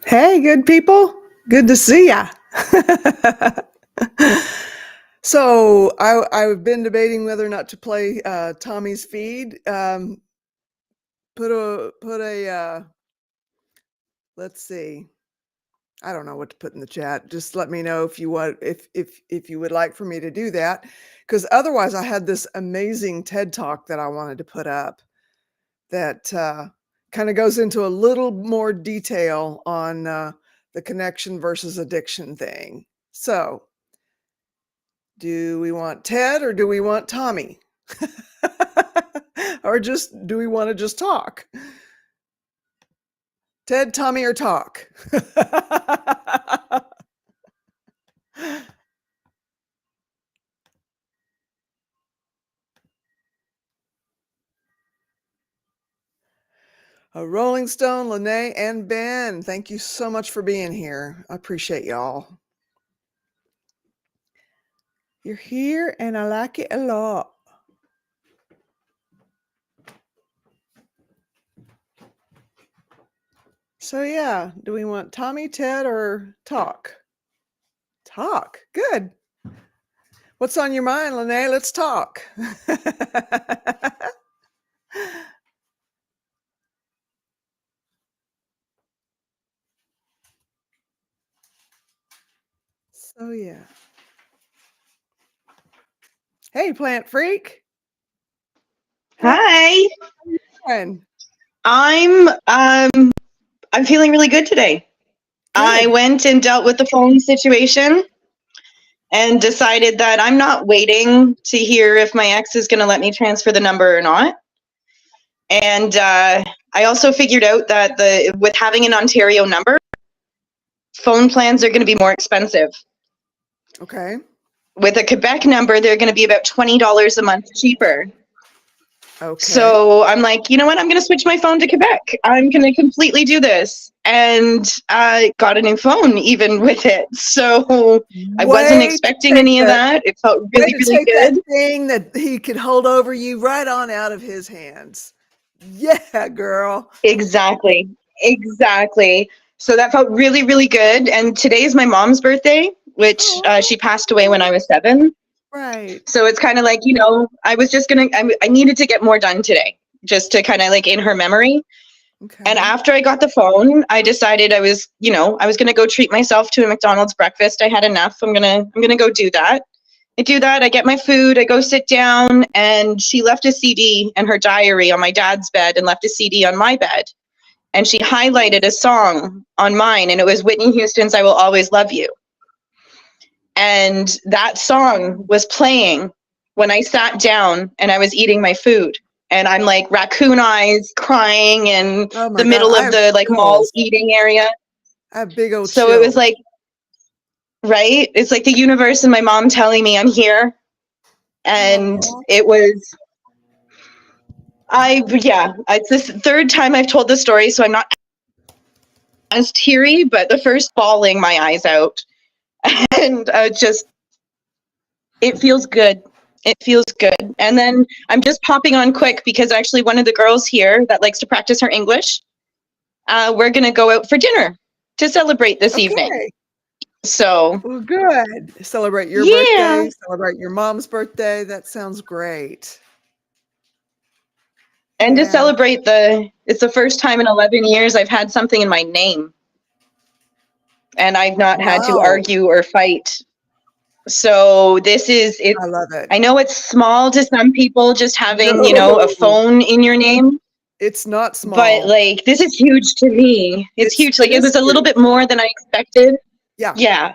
Hey, good people. Good to see ya. So I've been debating whether or not to play Tommy's feed. Put a let's see. I don't know what to put in the chat. Just let me know if you want if you would like for me to do that, because otherwise I had this amazing TED talk that I wanted to put up that kind of goes into a little more detail on the connection versus addiction thing. So, do we want Ted or do we want Tommy? Or just do we want to just talk? Ted, Tommy, or talk? A Rolling Stone, Lene, and Ben, thank you so much for being here. I appreciate y'all. You're here and I like it a lot. So yeah, do we want Tommy, Ted, or talk? Talk. Good. What's on your mind, Lene? Let's talk. So yeah. Hey, plant freak. Hi. Fine. I'm feeling really good today. Good. I went and dealt with the phone situation and decided that I'm not waiting to hear if my ex is going to let me transfer the number or not. And I also figured out that with having an Ontario number, phone plans are going to be more expensive. Okay. With a Quebec number, they're going to be about $20 a month cheaper. Okay. So I'm like, you know what? I'm going to switch my phone to Quebec. I'm going to completely do this. And I got a new phone even with it. So I wasn't expecting any of that. It felt really, really good. That thing that he could hold over you right on out of his hands. Yeah, girl. Exactly. So that felt really, really good. And today's my mom's birthday, which she passed away when I was 7. Right. So it's kind of like, I was just I needed to get more done today just to kind of like in her memory. Okay. And after I got the phone, I decided I was going to go treat myself to a McDonald's breakfast. I had enough. I'm going to go do that. I do that. I get my food. I go sit down, and she left a CD and her diary on my dad's bed and left a CD on my bed. And she highlighted a song on mine, and it was Whitney Houston's I Will Always Love You. And that song was playing when I sat down and I was eating my food. And I'm like raccoon eyes, crying in the middle of the like mall eating area. I have big old So it was like, right? It's like the universe and my mom telling me I'm here. And it was, it's this third time I've told the story, so I'm not as teary, but the first bawling my eyes out. And it feels good. It feels good. And then I'm just popping on quick because actually one of the girls here that likes to practice her English, we're going to go out for dinner to celebrate this evening. So. Well, good. Celebrate your birthday, celebrate your mom's birthday. That sounds great. And to celebrate it's the first time in 11 years I've had something in my name. And I've not had to argue or fight. So this is it. I love it. I know it's small to some people just having, a phone in your name. It's not small. But like this is huge to me. It's huge. Like it was a little bit more than I expected. Yeah.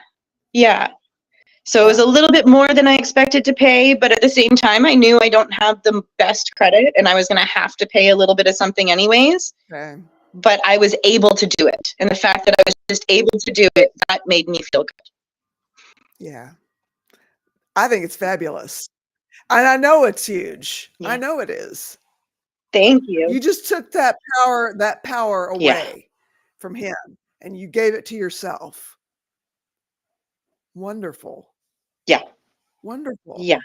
So it was a little bit more than I expected to pay, but at the same time I knew I don't have the best credit and I was going to have to pay a little bit of something anyways. Okay. But I was able to do it. And the fact that I was just able to do it, that made me feel good. Yeah. I think it's fabulous. And I know it's huge. Yeah. I know it is. Thank you. You just took that power away from him and you gave it to yourself. Wonderful. Yeah. Wonderful. Yeah.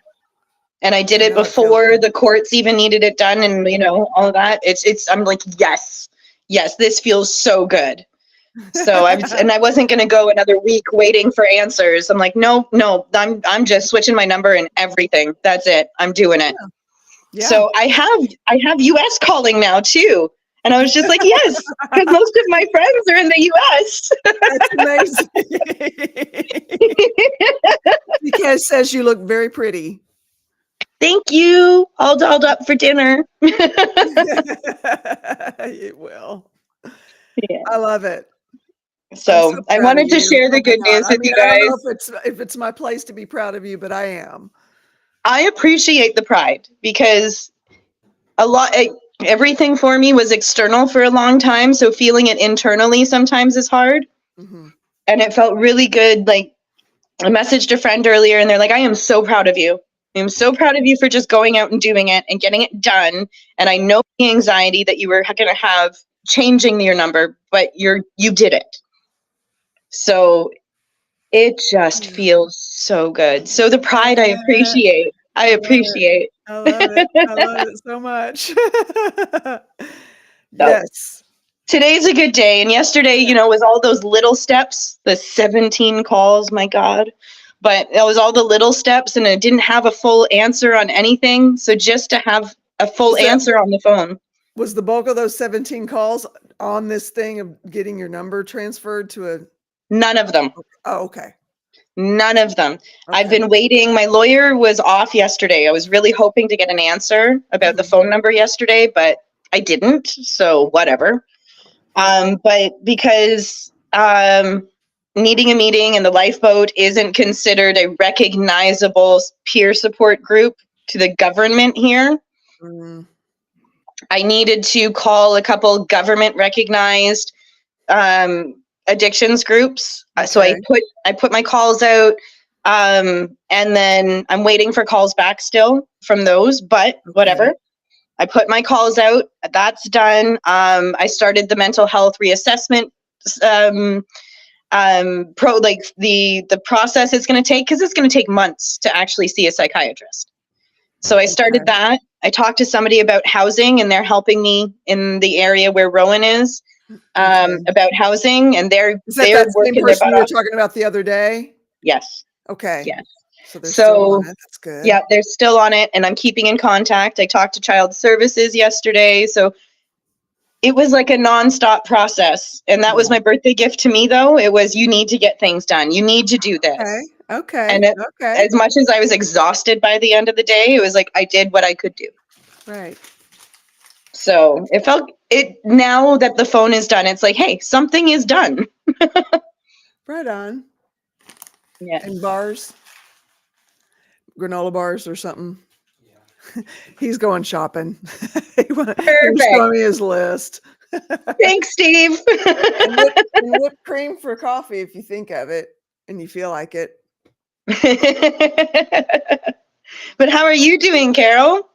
And I did it before the courts even needed it done and all of that. I'm like, yes, this feels so good. So I wasn't going to go another week waiting for answers. I'm like, no, I'm just switching my number and everything. That's it. I'm doing it. Yeah. So I have US calling now too. And I was just like, yes, because most of my friends are in the US. That's amazing. Because says you look very pretty. Thank you. All dolled up for dinner. It will. Yeah. I love it. So so I proud of wanted to you. share the Oh my good God. news I with mean, you I don't know guys. if it's my place to be proud of you, but I am. I appreciate the pride because everything for me was external for a long time. So feeling it internally sometimes is hard. Mhm. And it felt really good. Like I messaged a friend earlier and they're like, I am so proud of you. I am so proud of you for just going out and doing it and getting it done. And I know the anxiety that you were going to have changing your number, but you did it. So it just feels so good. So the pride I appreciate. I appreciate. I love it. I love it so much. So Yes. today's a good day. And yesterday, was all those little steps, the 17 calls, my God. But it was all the little steps and it didn't have a full answer on anything. So just to have a full answer on the phone. Was the bulk of those 17 calls on this thing of getting your number transferred to a None of them. Oh, okay. None of them. I've Okay. been waiting. My lawyer was off yesterday. I was really hoping to get an answer about the phone number yesterday, but I didn't. So whatever. But because needing a meeting and the lifeboat isn't considered a recognizable peer support group to the government here, I needed to call a couple government recognized addictions groups. So I put my calls out, and then I'm waiting for calls back still from those, but whatever. I put my calls out. That's done. I started the mental health reassessment the process it's going to take, because it's going to take months to actually see a psychiatrist. So I started that. I talked to somebody about housing, and they're helping me in the area where Rowan is. About housing, and they're that same working their person butt you were off. talking about the other day? Yes. Okay. Yes. So they're still on it. That's good. Yeah, they're still on it, and I'm keeping in contact. I talked to Child Services yesterday, so it was like a nonstop process. And that was my birthday gift to me, though. It was, you need to get things done. You need to do this. Okay. And as much as I was exhausted by the end of the day, it was like I did what I could do. Right. So it felt now that the phone is done, it's like, hey, something is done. Right on. Yeah. And bars, granola bars or something. Yeah. He's going shopping. He was showing me his list. Thanks, Steve. and whipped cream for coffee if you think of it and you feel like it. But how are you doing, Carol?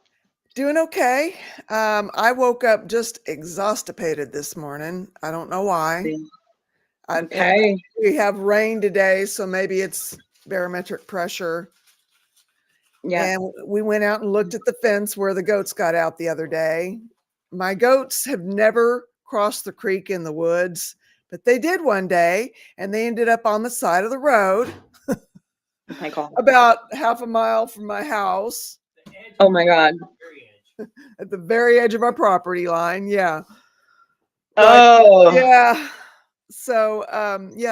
Doing okay. I woke up just exhaustipated this morning. I don't know why. Okay. We have rain today, so maybe it's barometric pressure. Yeah. And we went out and looked at the fence where the goats got out the other day. My goats have never crossed the creek in the woods, but they did one day, and they ended up on the side of the road. Oh my God. About half a mile from my house. Oh my God. At the very edge of our property line. Yeah. But, yeah. So,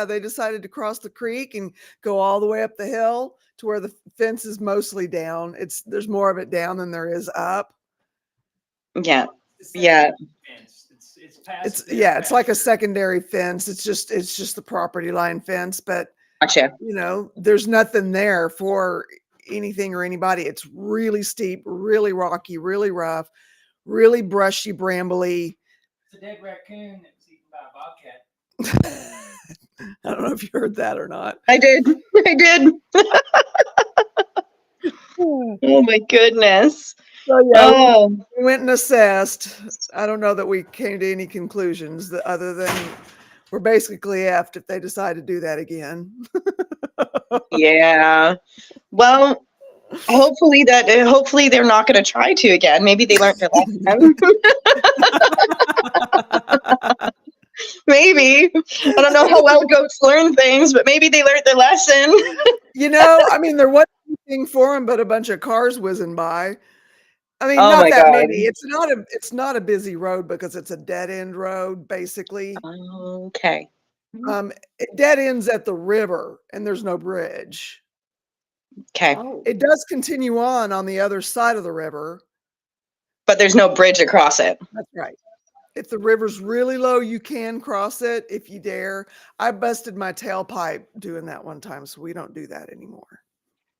they decided to cross the creek and go all the way up the hill to where the fence is mostly down. There's more of it down than there is up. Yeah. Yeah. It's like a secondary fence. It's just the property line fence, but gotcha. There's nothing there for anything or anybody. It's really steep, really rocky, really rough, really brushy, brambly. It's a dead raccoon that was eaten by a bobcat. I don't know if you heard that or not. I did. Oh my goodness. So yeah, we went and assessed. I don't know that we came to any conclusions other than we're basically effed if they decide to do that again. Yeah. Well, hopefully they're not going to try to again. Maybe they learned their lesson. Maybe. I don't know how well goats learn things, but maybe they learned their lesson. You know, I mean, there wasn't anything for them but a bunch of cars whizzing by. I mean, Oh not my that God. many. It's not a busy road because it's a dead end road, basically. Okay. It dead ends at the river and there's no bridge. Okay. Oh, It does continue on the other side of the river. But there's no bridge across it. That's right. If the river's really low, you can cross it if you dare. I busted my tailpipe doing that one time, so we don't do that anymore.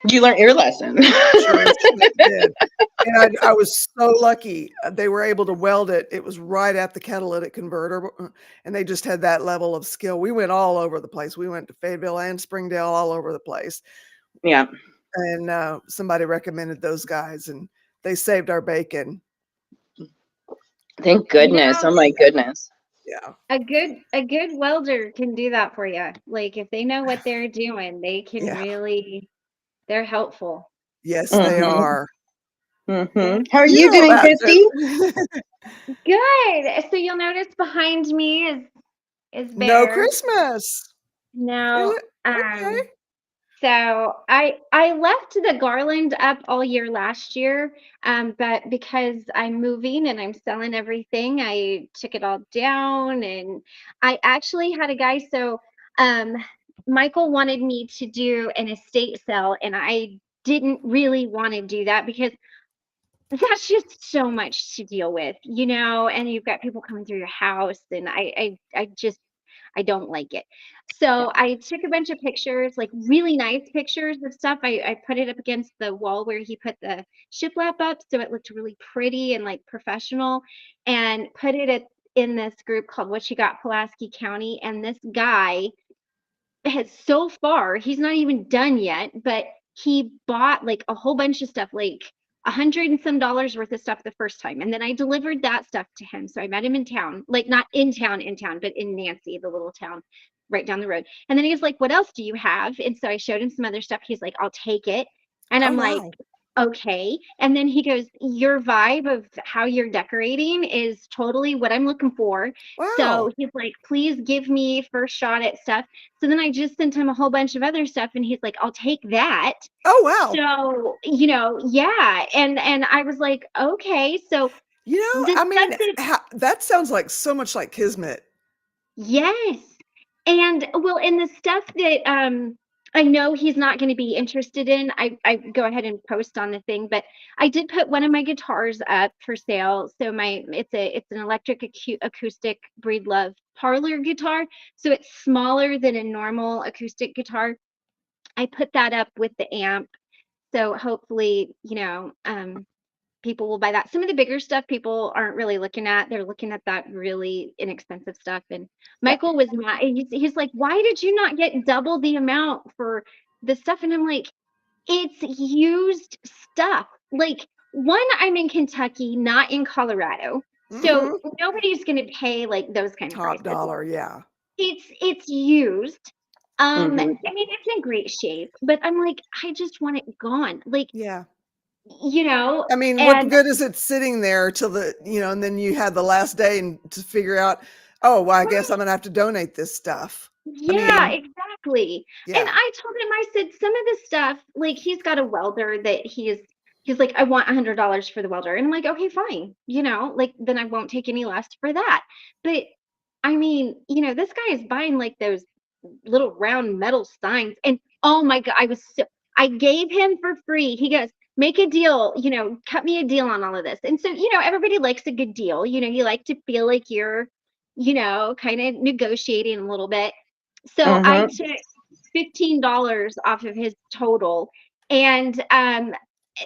You learned your lesson. Sure as shit did. And I was so lucky. They were able to weld it. It was right at the catalytic converter, and they just had that level of skill. We went all over the place. We went to Fayetteville and Springdale, all over the place. Yeah. And somebody recommended those guys, and they saved our bacon. Thank goodness. Yeah. Oh my goodness. Yeah. a good welder can do that for you. Like if they know what they're doing, they can Yeah. really, they're helpful. Yes, they Mhm. are. Mm-hmm. How are You you know doing, about Christy? Good. So you'll notice behind me is No Bear. Christmas. No, Okay. so I left the garland up all year last year, but because I'm moving and I'm selling everything, I took it all down, and I actually had a guy. So Michael wanted me to do an estate sale, and I didn't really want to do that because that's just so much to deal with, and you've got people coming through your house, and I just I don't like it. Yeah. So I took a bunch of pictures, like really nice pictures of stuff. I put it up against the wall where he put the shiplap up, so it looked really pretty and like professional, and put it in this group called What You Got Pulaski County. And this guy has, so far, he's not even done yet, but he bought like a whole bunch of stuff, like $100 and some worth of stuff the first time. And then I delivered that stuff to him. So I met him in town, like not in town, but in Nancy, the little town right down the road. And then he was like, "What else do you have?" And so I showed him some other stuff. He's like, "I'll take it." And Oh, I'm like, wow. "Okay." And then he goes, "Your vibe of how you're decorating is totally what I'm looking for." Wow. So he's like, "Please give me first shot at stuff." So then I just sent him a whole bunch of other stuff, and he's like, "I'll take that." Oh, wow. So, yeah. And I was like, "Okay." So You know, the I stuff mean, that, that sounds like so much like Kismet. yes. And well, in the stuff that I know he's not going to be interested in, I go ahead and post on the thing, but I did put one of my guitars up for sale. So it's an electric acoustic Breedlove parlor guitar. So it's smaller than a normal acoustic guitar. I put that up with the amp. So hopefully, people will buy that. Some of the bigger stuff people aren't really looking at. They're looking at that really inexpensive stuff. And Michael was mad. He's like, "Why did you not get double the amount for the stuff?" And I'm like, "It's used stuff. Like, one, I'm in Kentucky, not in Colorado. So nobody's going to pay like those kind of Top prices. dollar. Yeah. It's used. I Mhm. mean, it's in great shape, but I'm like, I just want it gone. Like, Yeah. I mean, what and good is it sitting there till and then you had the last day and to figure out, oh, well, I guess I'm right. gonna have to donate this stuff. I Yeah, mean, exactly. And yeah. I told him, I said, some of the stuff, like he's got a welder that he's like, "I want $100 for the welder." And I'm like, "Okay, fine. Like then I won't take any less for that." But I mean, this guy is buying like those little round metal signs. And oh my God, I gave him for free. He goes, "Make a deal, cut me a deal on all of this." And so, everybody likes a good deal. You like to feel like you're, kind of negotiating a little bit. So I Mhm. took $15 off of his total. And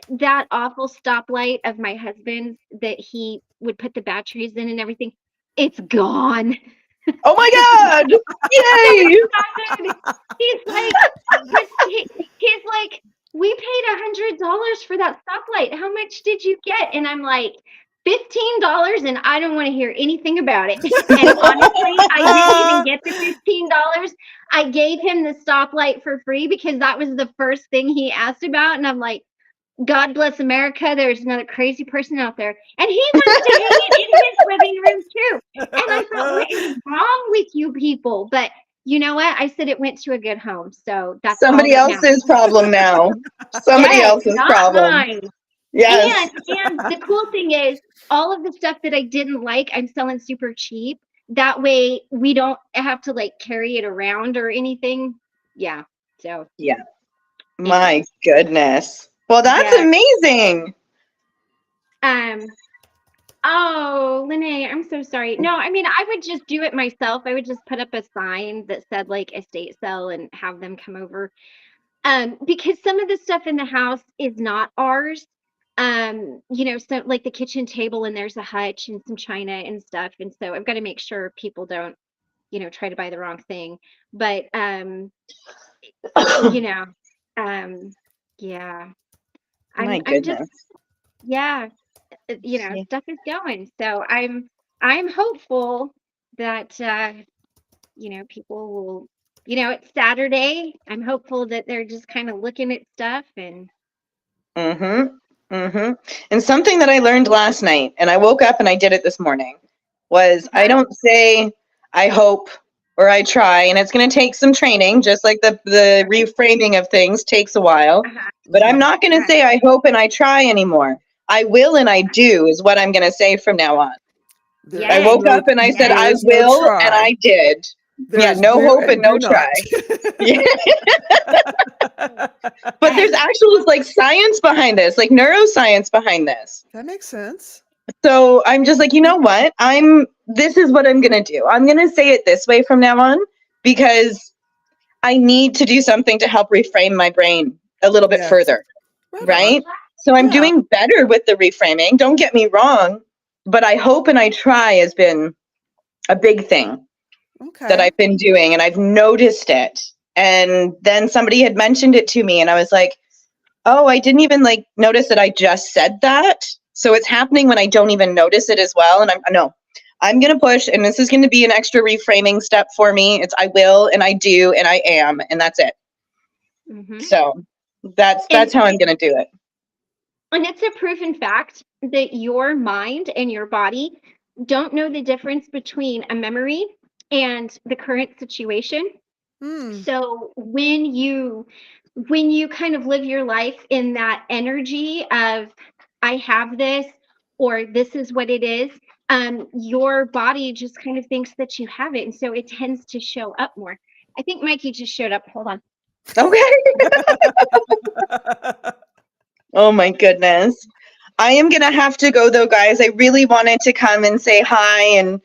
that awful stoplight of my husband's that he would put the batteries in and everything, it's gone. Oh my God! Yay! He's like, he's like, "We paid $100 for that stoplight. How much did you get?" And I'm like, $15, and I don't want to hear anything about it. And honestly, I didn't even get the $15. I gave him the stoplight for free because that was the first thing he asked about. And I'm like, God bless America. There's another crazy person out there, and he wants to hang it in his living room too. And I thought, what is wrong with you people? But you know what? I said it went to a good home, so that's all Somebody that matters. else's problem now. Somebody Yes, else's not problem. mine. Yes. And the cool thing is, all of the stuff that I didn't like, I'm selling super cheap. That way, we don't have to like carry it around or anything. Yeah. So Yeah. My goodness. Well, that's yeah. amazing. Oh, Lene, I'm so sorry. No, I mean, I would just do it myself. I would just put up a sign that said like estate sale and have them come over. Because some of the stuff in the house is not ours. So like the kitchen table and there's a hutch and some china and stuff. And so I've got to make sure people don't, try to buy the wrong thing. But you know, yeah. My I'm just goodness. yeah. Yeah. Stuff is going. So I'm hopeful that people will, it's Saturday. I'm hopeful that they're just kind of looking at stuff and And something that I learned last night, and I woke up and I did it this morning, was I don't say I hope or I try, and it's going to take some training, just like the reframing of things takes a while. But I'm not going to say I hope and I try anymore. I will and I do is what I'm going to say from now on. I woke up and I said I will and I did. No hope and no try. Yeah. But there's actual like science behind this, like neuroscience behind this. That makes sense. So I'm just like, you know what? This is what I'm going to do. I'm going to say it this way from now on because I need to do something to help reframe my brain a little bit further. Right? So I'm doing better with the reframing. Don't get me wrong, but I hope and I try has been a big thing that I've been doing, and I've noticed it. And then somebody had mentioned it to me and I was like, oh, I didn't even like notice that I just said that. So it's happening when I don't even notice it as well. And I'm going to push, and this is going to be an extra reframing step for me. It's I will and I do and I am, and that's it. So that's how I'm going to do it. And it's a proven fact that your mind and your body don't know the difference between a memory and the current situation. So when you kind of live your life in that energy of I have this or this is what it is, your body just kind of thinks that you have it, and so it tends to show up more. I think Mikey just showed up. Hold on. Okay. Oh my goodness. I am going to have to go though, guys. I really wanted to come and say hi and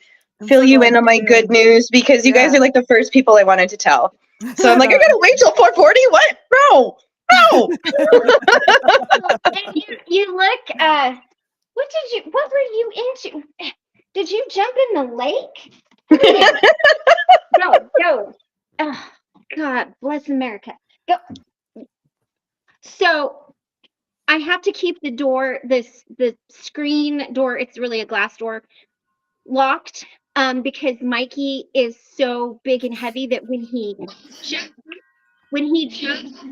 fill you in on my good news because you guys are like the first people I wanted to tell. So I'm like, I gotta wait till 4:40. What? No. And you look. What were you into? Did you jump in the lake? Go. Oh, God bless America. Go. So I have to keep the door, the screen door. It's really a glass door, locked. Because Mikey is so big and heavy that when he jumps,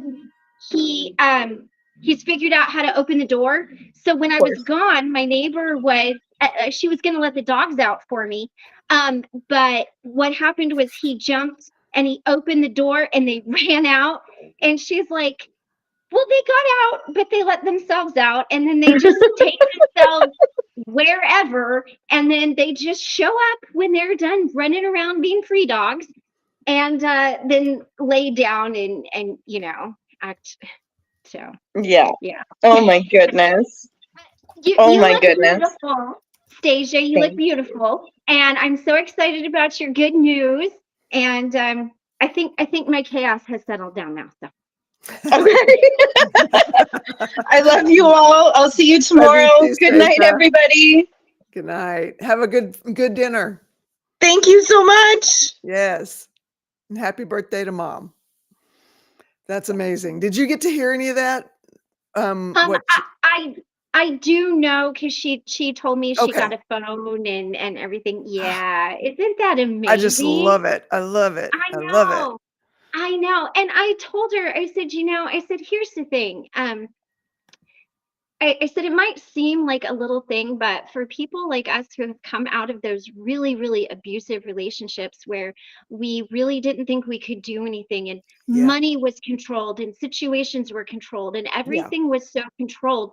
he's figured out how to open the door. So when I was gone, my neighbor was she was going to let the dogs out for me. But what happened was he jumped and he opened the door and they ran out. And she's like, well, they got out, but they let themselves out, and then they just take themselves wherever, and then they just show up when they're done running around being free dogs, and then lay down and act. So yeah. Oh my goodness. You look beautiful, Stasia. You look beautiful, and I'm so excited about your good news. And I think my chaos has settled down now. So. Okay. I love you all. I'll see you tomorrow. Good night, everybody. Good night. Have a good dinner. Thank you so much. Yes. And happy birthday to Mom. That's amazing. Did you get to hear any of that? I do know because she told me she got a phone and everything. Yeah. Isn't that amazing? I just love it. I love it. I love it. I know. And I told her, I said, here's the thing. I said it might seem like a little thing, but for people like us who have come out of those really, really abusive relationships where we really didn't think we could do anything, and Yeah. money was controlled and situations were controlled and Yeah. everything was so controlled,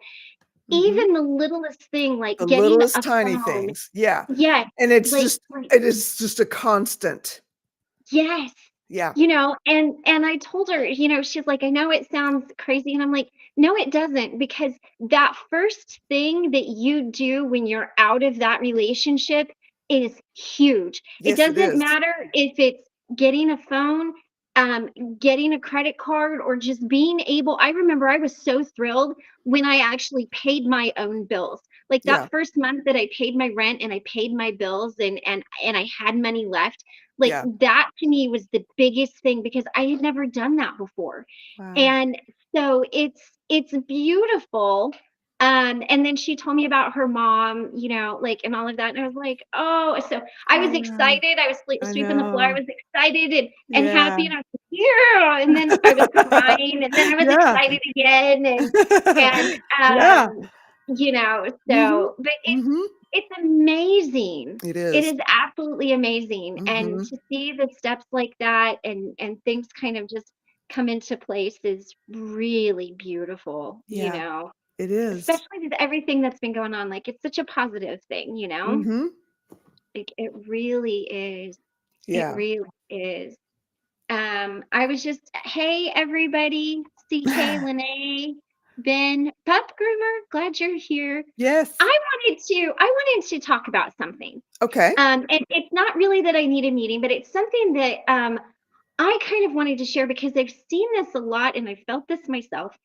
Mhm. even the littlest thing like The getting littlest a tiny phone. things. Yeah. Yes, And it's like, just it is just a constant. yes. Yeah. And I told her, she's like, "I know it sounds crazy." And I'm like, "No, it doesn't, because that first thing that you do when you're out of that relationship is huge. It Yes, it doesn't is. matter if it's getting a phone, um, getting a credit card, or just being able. I remember I was so thrilled when I actually paid my own bills. Like Yeah. that first month that I paid my rent and I paid my bills, and I had money left, like Yeah. that to me was the biggest thing because I had never done that before. Wow. And so it's beautiful. And then she told me about her mom, like, and all of that. And I was like, oh, so I was Yeah. excited. I was I sweeping the floor. I know. was excited and Yeah. happy. And I was like, yeah. And then I was crying. And then I was Yeah. excited again. And Yeah. Mhm. but Mhm. it's amazing. It It is. is absolutely amazing. And Mhm. to see the steps like that and things kind of just come into place is really beautiful, Yeah. It is. especially with everything that's been going on. Like it's such a positive thing. Mhm. Like it really is. It Yeah. really is. I was just, hey everybody, CK, Lene, Ben, Pup Groomer, glad you're here. Yes. I wanted to talk about something. Okay. And it's not really that I need a meeting, but it's something that I kind of wanted to share because I've seen this a lot and I felt this myself.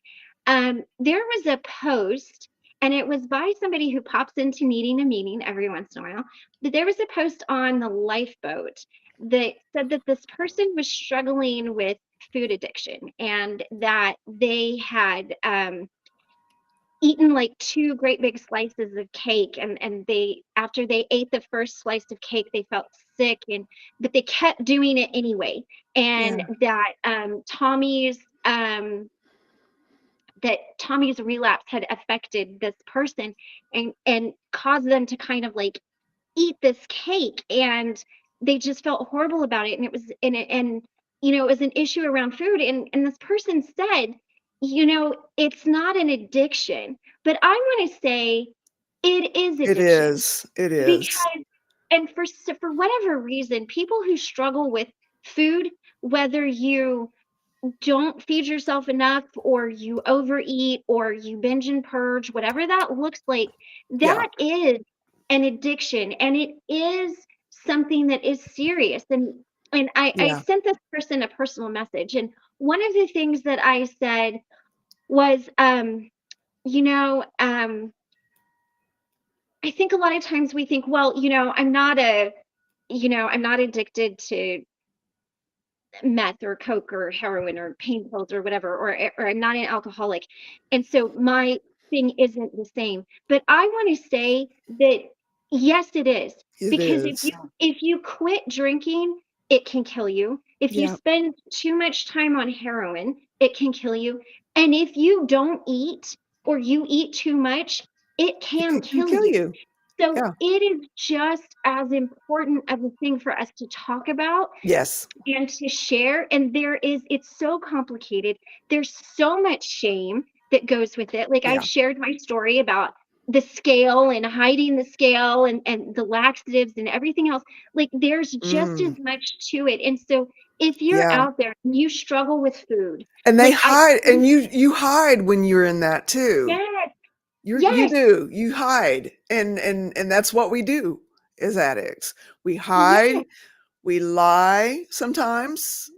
There was a post, and it was by somebody who pops into needing a meeting every once in a while. But there was a post on the lifeboat that said that this person was struggling with food addiction and that they had eaten like two great big slices of cake, and they, after they ate the first slice of cake, they felt sick, and but they kept doing it anyway. And Yeah. that Tommy's relapse had affected this person and caused them to kind of like eat this cake, and they just felt horrible about it, and it was it was an issue around food, and this person said, it's not an addiction, but I want to say it is It addiction is. It is. because, and for whatever reason, people who struggle with food, whether you don't feed yourself enough or you overeat or you binge and purge, whatever that looks like, Yeah. that is an addiction, and it is something that is serious. And I Yeah. sent this person a personal message, and one of the things that I said was, you know um I think a lot of times we think, well, I'm not addicted to meth or coke or heroin or pain pills or whatever, or I'm not an alcoholic, and so my thing isn't the same. But I want to say that yes, it is, It because is. if you quit drinking, it can kill you. If you Yeah. spend too much time on heroin, it can kill you. And if you don't eat or you eat too much, it can It can kill kill you. you. So Yeah. it is just as important of a thing for us to talk about Yes. and to share. And it's so complicated. There's so much shame that goes with it. Like I've Yeah. shared my story about the scale and hiding the scale and the laxatives and everything else. Like there's just as Mm. much to it. And so if you're Yeah. out there and you struggle with food, And they like hide, and you hide when you're in that too. yes, You yes, do. You hide. And that's what we do as addicts. We yes, hide, we lie sometimes.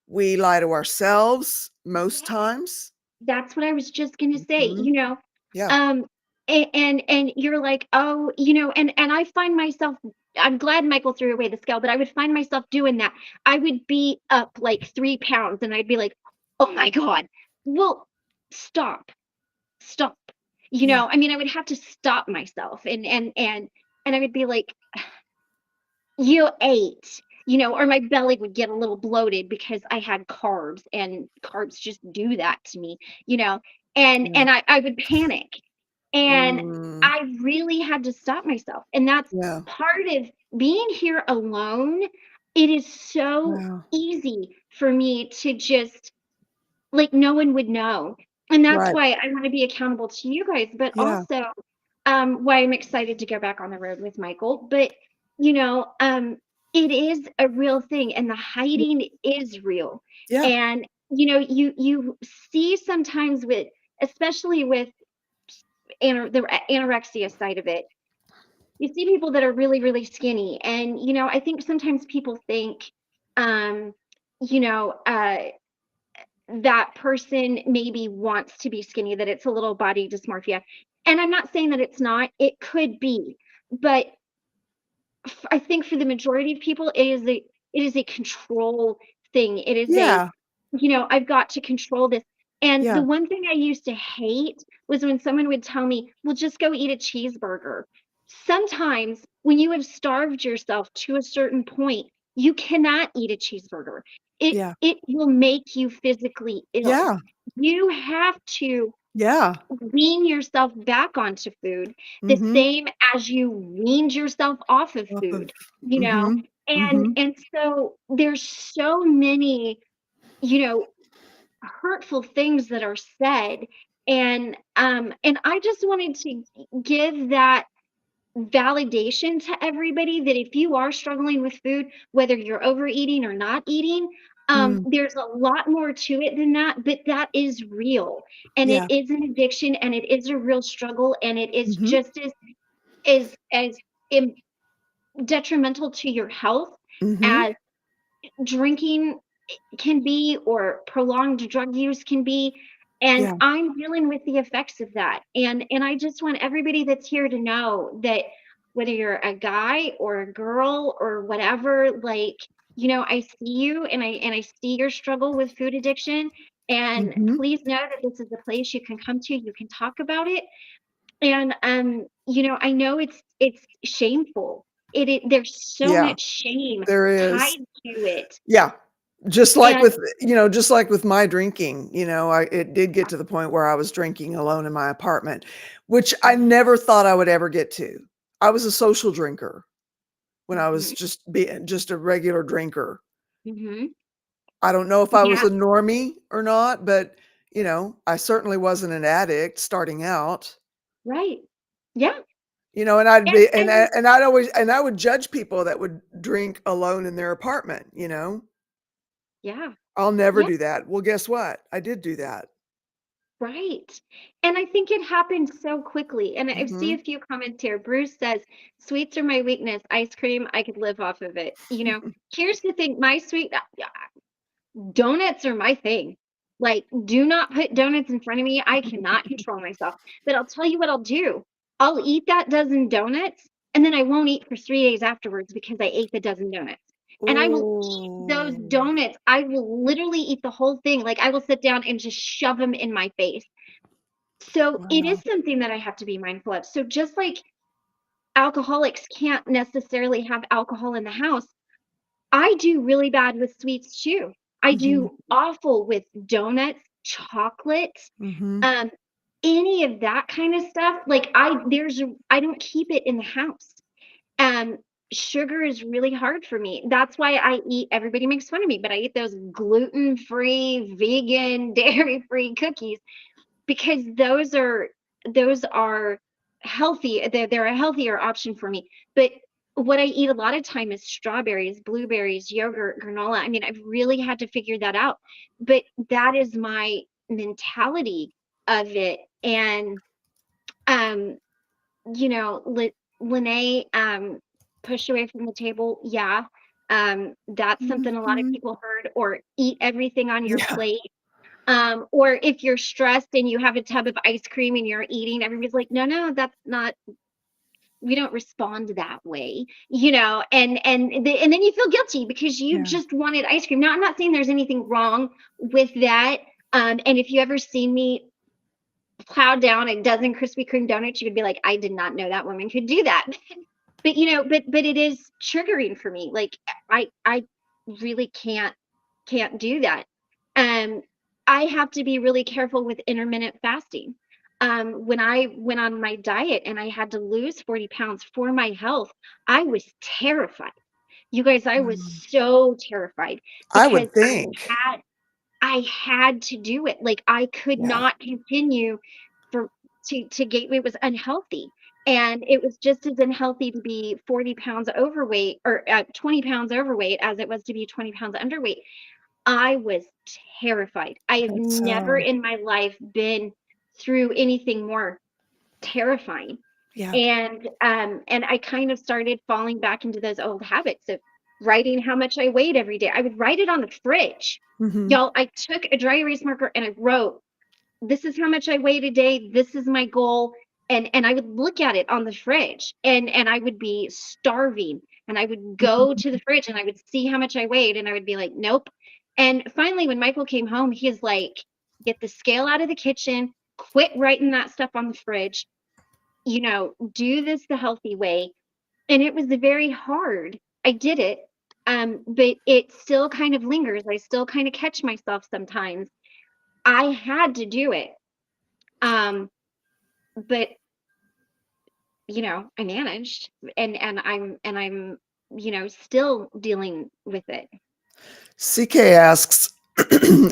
We lie to ourselves most yes. times. That's what I was just gonna say, Mhm. Yeah. um, and you're like, oh, and I find myself, I'm glad Michael threw away the scale, but I would find myself doing that. I would be up like 3 pounds, and I'd be like, oh my God, well, stop, stop. Yeah. I mean, I would have to stop myself, and I would be like, you ate, or my belly would get a little bloated because I had carbs, and carbs just do that to me, you know. and Yeah. I would panic, and Mm. I really had to stop myself, and that's Yeah. part of being here alone. It is so Wow. easy for me to just, like, no one would know, and that's Right. why I wanna be accountable to you guys, but Yeah. also, why I'm excited to go back on the road with Michael, but, you know, it is a real thing, and the Y hiding is real, yeah. and, you know, you see sometimes with, especially with the anorexia side of it, you see people that are really, really skinny, and, you know, I think sometimes people think, um, you know, that person maybe wants to be skinny, that it's a little body dysmorphia. And I'm not saying that it's not, it could be. But I think for the majority of people, it is a control thing. It is a, Yeah. you know, I've got to control this. And Yeah. the one thing I used to hate was when someone would tell me, well, just go eat a cheeseburger. Sometimes when you have starved yourself to a certain point, you cannot eat a cheeseburger. Yeah. It will make you physically ill. Yeah. You have to Yeah. wean yourself back onto food the Mhm. same as you weaned yourself off of Off of food, you know? mhm. And Mhm. and so there's so many, you know, hurtful things that are said, and I just wanted to give that validation to everybody that if you are struggling with food, whether you're overeating or not eating, Mm. there's a lot more to it than that, but that is real. And it Yeah. is an addiction, and it is a real struggle, and it is Mhm. just as im- detrimental to your health Mhm. as drinking can be, or prolonged drug use can be, and Yeah. I'm dealing with the effects of that, and I just want everybody that's here to know that whether you're a guy or a girl or whatever, like, you know, I see you, and I see your struggle with food addiction, and Mhm. please know that this is a place you can come to, you can talk about it, and you know, I know it's shameful, there's so Yeah. much shame There is. tied to it, Yeah. Just like and with just like with my drinking, I it did get to the point where I was drinking alone in my apartment, which I never thought I would ever get to. I was a social drinker when I was Mhm. just a regular drinker. Mhm. I don't know if I was Yeah, a normie or not, but, I certainly wasn't an addict starting out. right. Yeah, And I'd be and and I'd always and I would judge people that would drink alone in their apartment. yeah, I'll never yeah, do that. Well, guess what? I did do that. right. And I think it happened so quickly. And I see a Mhm. few comments here. Bruce says, "Sweets are my weakness. Ice cream, I could live off of it." You know, here's the thing, my sweet donuts are my thing. Like, do not put donuts in front of me. I cannot control myself. But I'll tell you what I'll do. I'll eat that dozen donuts, and then I won't eat for 3 days afterwards because I ate the dozen donuts. And I will eat those Ooh. donuts. I will literally eat the whole thing. Like, I will sit down and just shove them in my face. So it is Wow. something that I have to be mindful of. So just like alcoholics can't necessarily have alcohol in the house, I do really bad with sweets too. I Mhm. do awful with donuts, chocolates, Mhm. um, any of that kind of stuff. Like, I don't keep it in the house. Um, Sugar is really hard for me. That's why I eat, everybody makes fun of me, but I eat those gluten-free, vegan, dairy-free cookies because those are healthy. They're a healthier option for me. But what I eat a lot of time is strawberries, blueberries, yogurt, granola. I mean, I've really had to figure that out. But that is my mentality of it. And um, you know, Lene, push away from the table. Yeah. That's something a lot of Mhm. people heard, or eat everything on your Yeah. plate. Or if you're stressed and you have a tub of ice cream and you're eating, everybody's like, no, no, that's not, we don't respond that way, you know, and then you feel guilty because you Yeah. just wanted ice cream. Now, I'm not saying there's anything wrong with that. And if you ever seen me plow down a dozen Krispy Kreme donuts, you would be like, I did not know that woman could do that. But you know, but it is triggering for me. Like, I really can't do that. Um, I have to be really careful with intermittent fasting. When I went on my diet and I had to lose 40 pounds for my health, I was terrified. You guys, I was Mm. so terrified I because would think. I had to do it. Like I could Yeah. not continue for to get it was unhealthy. And it was just as unhealthy to be 40 pounds overweight or 20 pounds overweight as it was to be 20 pounds underweight. I was terrified. I have That's never in my life been through anything more terrifying. yeah. And I kind of started falling back into those old habits of writing how much I weighed every day. I would write it on the fridge. Mhm. Y'all, I took a dry erase marker and I wrote, this is how much I weigh today. This is my goal. And I would look at it on the fridge and I would be starving. And I would go to the fridge and I would see how much I weighed and I would be like, nope. And finally, when Michael came home, he's like, get the scale out of the kitchen, quit writing that stuff on the fridge, do this the healthy way. And it was very hard. I did it. But it still kind of lingers. I still kind of catch myself sometimes. I had to do it. But I managed and I'm still dealing with it. CK asks,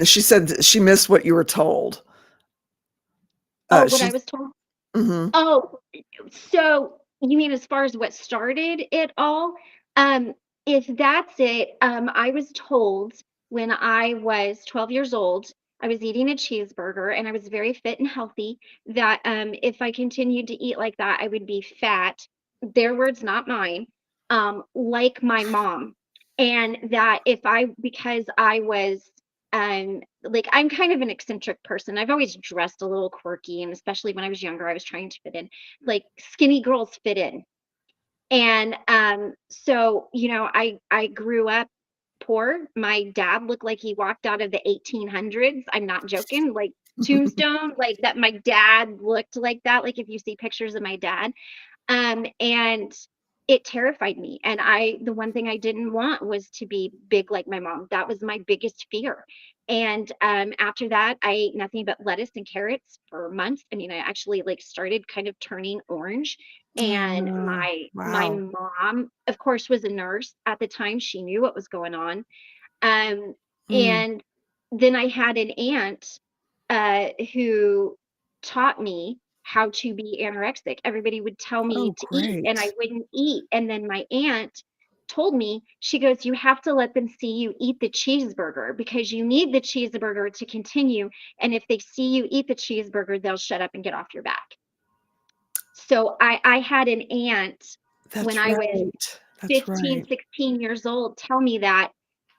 she said that she missed what you were told. Oh, what I She was told. mhm. Oh, so you mean as far as what started it all? Um, if that's it, I was told when I was 12 years old, I was eating a cheeseburger and I was very fit and healthy, that if I continued to eat like that, I would be fat. Their words, not mine, like my mom. And that because I was like I'm kind of an eccentric person. I've always dressed a little quirky, and especially when I was younger, I was trying to fit in. Like skinny girls fit in. And so I grew up poor. My dad looked like he walked out of the 1800s. I'm not joking. Like Tombstone, like that. My dad looked like that. Like if you see pictures of my dad, and it terrified me. And the one thing I didn't want was to be big like my mom. That was my biggest fear. And after that, I ate nothing but lettuce and carrots for months. I mean, I actually like started kind of turning orange. And my Wow. mom, of course, was a nurse at the time. She knew what was going on. Um, Mm. and then I had an aunt who taught me how to be anorexic. Everybody would tell me Oh, to eat, and I great. wouldn't eat. And then my aunt told me, she goes, you have to let them see you eat the cheeseburger because you need the cheeseburger to continue. And if they see you eat the cheeseburger, they'll shut up and get off your back. So I had an aunt when That's I was right. That's 15, right. 16 years old tell me that.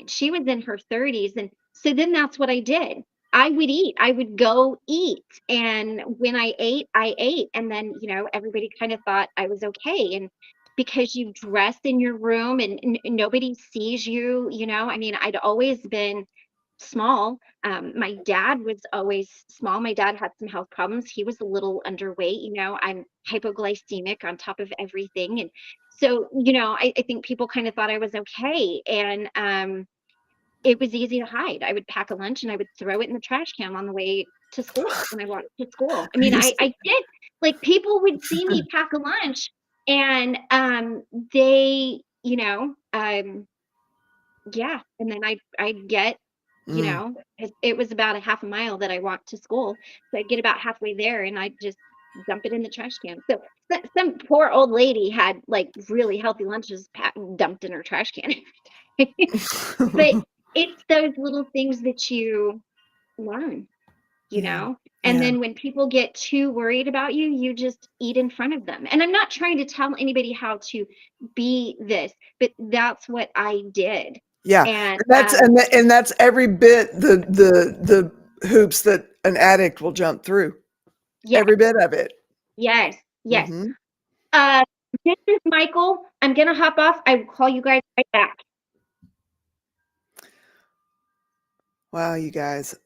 She was in her 30s. And so then that's what I did. I would eat. I would go eat. And when I ate, I ate. And then, everybody kind of thought I was okay. And because you dress in your room and nobody sees you, I mean, I'd always been small. My dad was always small. My dad had some health problems. He was a little underweight. I'm hypoglycemic on top of everything. And so, I think people kind of thought I was okay. And it was easy to hide. I would pack a lunch and I would throw it in the trash can on the way to school when I walked to school. I I mean, used I did, like, people would see me pack a lunch and they, yeah. And then I'd get, mm. it was about a half a mile that I walked to school. So I'd get about halfway there and I'd just dump it in the trash can. So some poor old lady had like really healthy lunches dumped in her trash can. But it's those little things that you learn, Yeah. and Yeah. then when people get too worried about you, you just eat in front of them. And I'm not trying to tell anybody how to be this, but that's what I did. Yeah. And And that's every bit the hoops that an addict will jump through. yes, Every bit of it. yes, yes. Mhm. Uh, this is Michael. I'm gonna hop off. I will call you guys right back. Wow, you guys.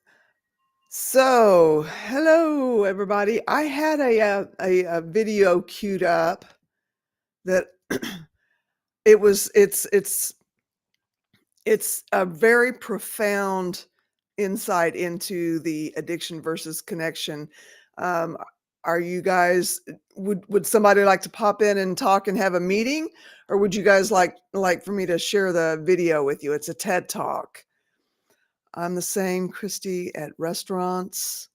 So, hello everybody. I had a video queued up that it's a very profound insight into the addiction versus connection. Um, are you guys, would somebody like to pop in and talk and have a meeting, or would you guys like for me to share the video with you? It's a TED Talk. I'm the same, Christy, at restaurants.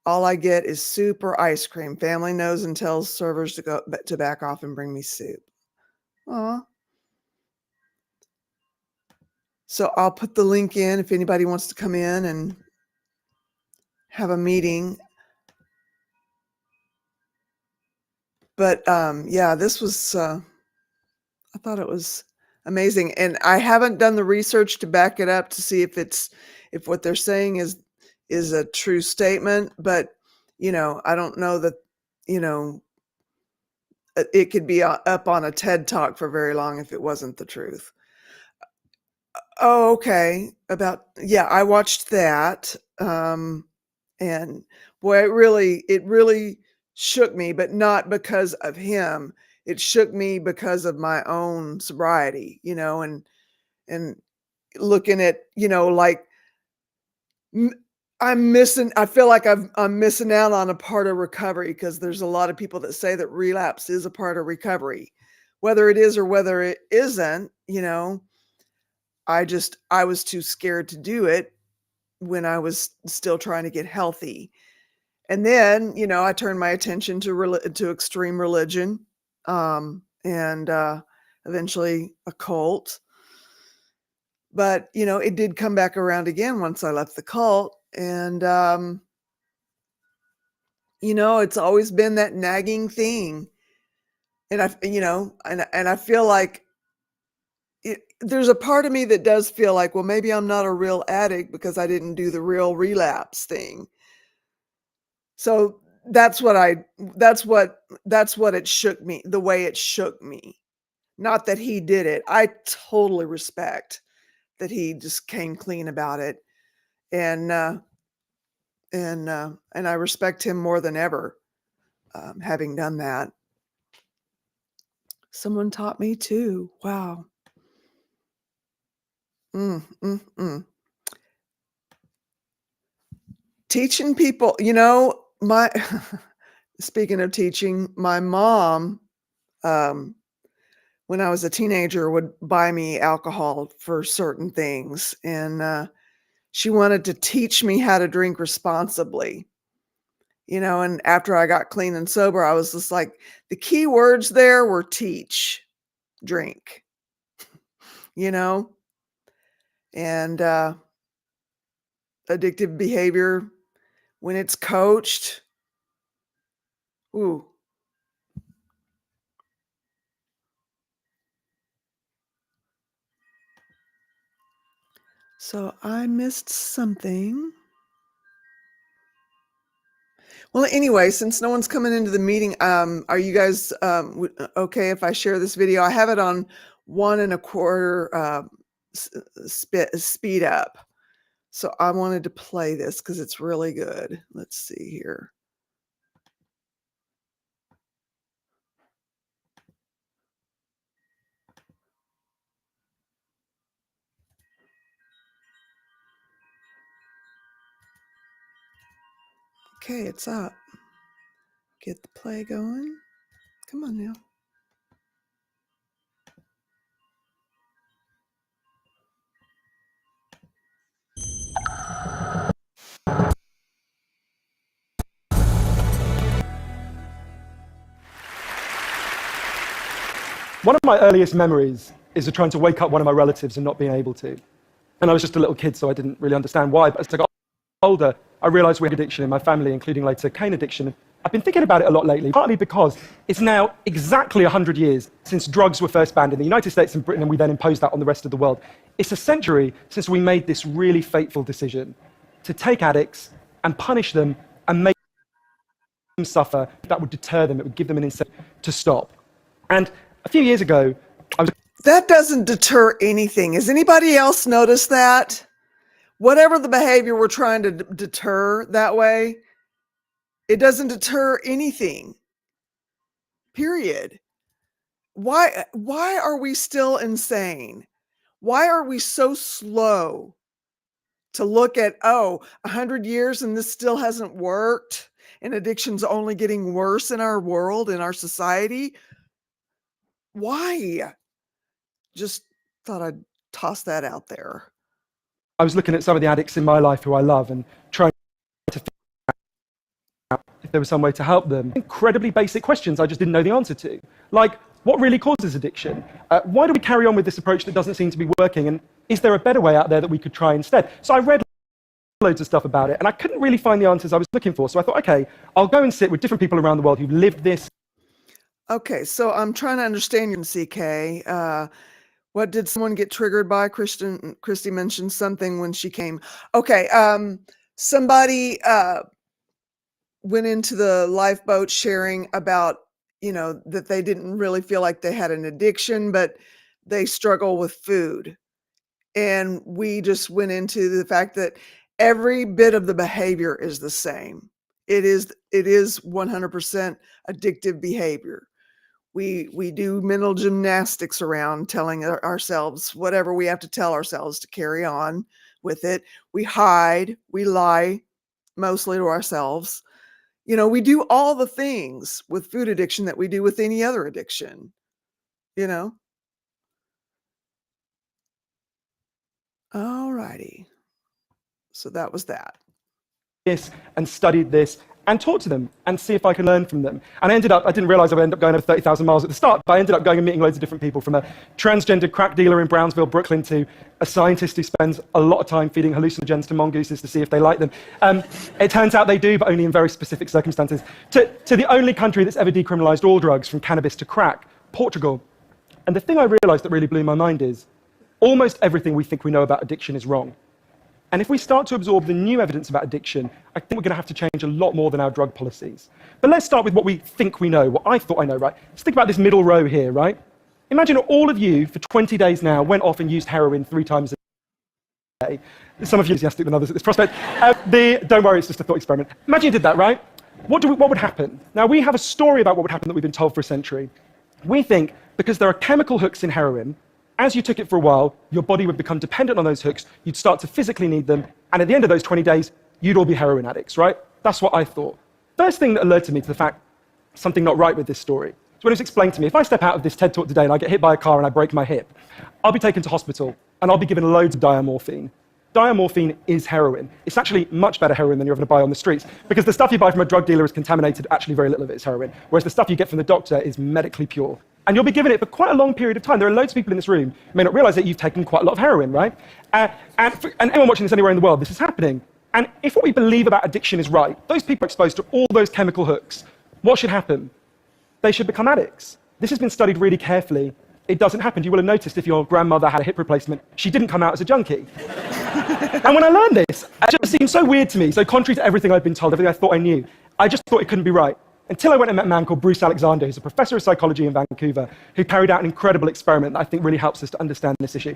All I get is soup or ice cream. Family knows and tells servers to back off and bring me soup. Aw. So I'll put the link in if anybody wants to come in and have a meeting. But yeah, this was, I thought it was amazing. And I haven't done the research to back it up to see if what they're saying is a true statement. But, I don't know that, it could be up on a TED Talk for very long if it wasn't the truth. Oh, okay. Yeah, I watched that. And boy, it really shook me, but not because of him. It shook me because of my own sobriety, and looking at, like I feel like I'm missing out on a part of recovery, because there's a lot of people that say that relapse is a part of recovery, whether it is or whether it isn't, I was too scared to do it when I was still trying to get healthy. And then, I turned my attention to extreme religion, and eventually a cult. But, it did come back around again once I left the cult. And, it's always been that nagging thing. And I feel like there's a part of me that does feel like, well, maybe I'm not a real addict because I didn't do the real relapse thing. So that's what it shook me, the way it shook me. Not that he did it. I totally respect that he just came clean about it. And I respect him more than ever, having done that. Someone taught me too. Wow. Teaching people, my speaking of teaching, my mom, when I was a teenager, would buy me alcohol for certain things. And she wanted to teach me how to drink responsibly. And after I got clean and sober, I was just like, the key words there were teach, drink, and addictive behavior, when it's coached, ooh. So I missed something. Well, anyway, since no one's coming into the meeting, are you guys okay if I share this video? I have it on 1 1/4 speed up. So I wanted to play this because it's really good. Let's see here. Okay, it's up. Get the play going. Come on now. One of my earliest memories is of trying to wake up one of my relatives and not being able to. And I was just a little kid, so I didn't really understand why. But as I got older, I realized we had addiction in my family, including later cane addiction. I've been thinking about it a lot lately, partly because it's now exactly 100 years since drugs were first banned in the United States and Britain, and we then imposed that on the rest of the world. It's a century since we made this really fateful decision to take addicts and punish them and make them suffer. That would deter them. It would give them an incentive to stop. And a few years ago, That doesn't deter anything. Has anybody else noticed that? Whatever the behavior we're trying to deter that way, it doesn't deter anything. Period. Why are we still insane? Why are we so slow to look at, oh, 100 years and this still hasn't worked, and addiction's only getting worse in our world, in our society. Why? Just thought I'd toss that out there. I was looking at some of the addicts in my life who I love and trying to figure out if there was some way to help them. Incredibly basic questions I just didn't know the answer to. Like, what really causes addiction? Why do we carry on with this approach that doesn't seem to be working? And is there a better way out there that we could try instead? So I read loads of stuff about it, and I couldn't really find the answers I was looking for. So I thought, okay, I'll go and sit with different people around the world who've lived this. Okay, so I'm trying to understand you, CK. What did someone get triggered by? Christy mentioned something when she came. Okay, somebody went into the lifeboat sharing about, that they didn't really feel like they had an addiction, but they struggle with food. And we just went into the fact that every bit of the behavior is the same. It is 100% addictive behavior. We do mental gymnastics around telling ourselves whatever we have to tell ourselves to carry on with it. We hide, we lie, mostly to ourselves. We do all the things with food addiction that we do with any other addiction, All righty. So that was that. This and studied this and talked to them and see if I could learn from them. And I didn't realize I would end up going over 30,000 miles at the start, but I ended up going and meeting loads of different people, from a transgender crack dealer in Brownsville, Brooklyn, to a scientist who spends a lot of time feeding hallucinogens to mongooses to see if they like them. It turns out they do, but only in very specific circumstances. To the only country that's ever decriminalized all drugs, from cannabis to crack, Portugal. And the thing I realized that really blew my mind is almost everything we think we know about addiction is wrong. And if we start to absorb the new evidence about addiction, I think we're going to have to change a lot more than our drug policies. But let's start with what we think we know, what I thought I know, right? Let's think about this middle row here, right? Imagine all of you, for 20 days now, went off and used heroin 3 times a day. Some of you are enthusiastic than others at this prospect. Don't worry, it's just a thought experiment. Imagine you did that, right? What would happen? Now, we have a story about what would happen that we've been told for a century. We think because there are chemical hooks in heroin, as you took it for a while, your body would become dependent on those hooks, you'd start to physically need them, and at the end of those 20 days, you'd all be heroin addicts, right? That's what I thought. First thing that alerted me to the fact something not right with this story is when it was explained to me, if I step out of this TED Talk today and I get hit by a car and I break my hip, I'll be taken to hospital and I'll be given loads of diamorphine. Diamorphine is heroin. It's actually much better heroin than you're going to buy on the streets, because the stuff you buy from a drug dealer is contaminated, actually very little of it is heroin, whereas the stuff you get from the doctor is medically pure. And you'll be given it for quite a long period of time. There are loads of people in this room who may not realize that you've taken quite a lot of heroin, right? And anyone watching this anywhere in the world, this is happening. And if what we believe about addiction is right, those people are exposed to all those chemical hooks. What should happen? They should become addicts. This has been studied really carefully. It doesn't happen. You will have noticed if your grandmother had a hip replacement, she didn't come out as a junkie. And when I learned this, it just seemed so weird to me, so contrary to everything I'd been told, everything I thought I knew. I just thought it couldn't be right. Until I went and met a man called Bruce Alexander, who's a professor of psychology in Vancouver, who carried out an incredible experiment that I think really helps us to understand this issue.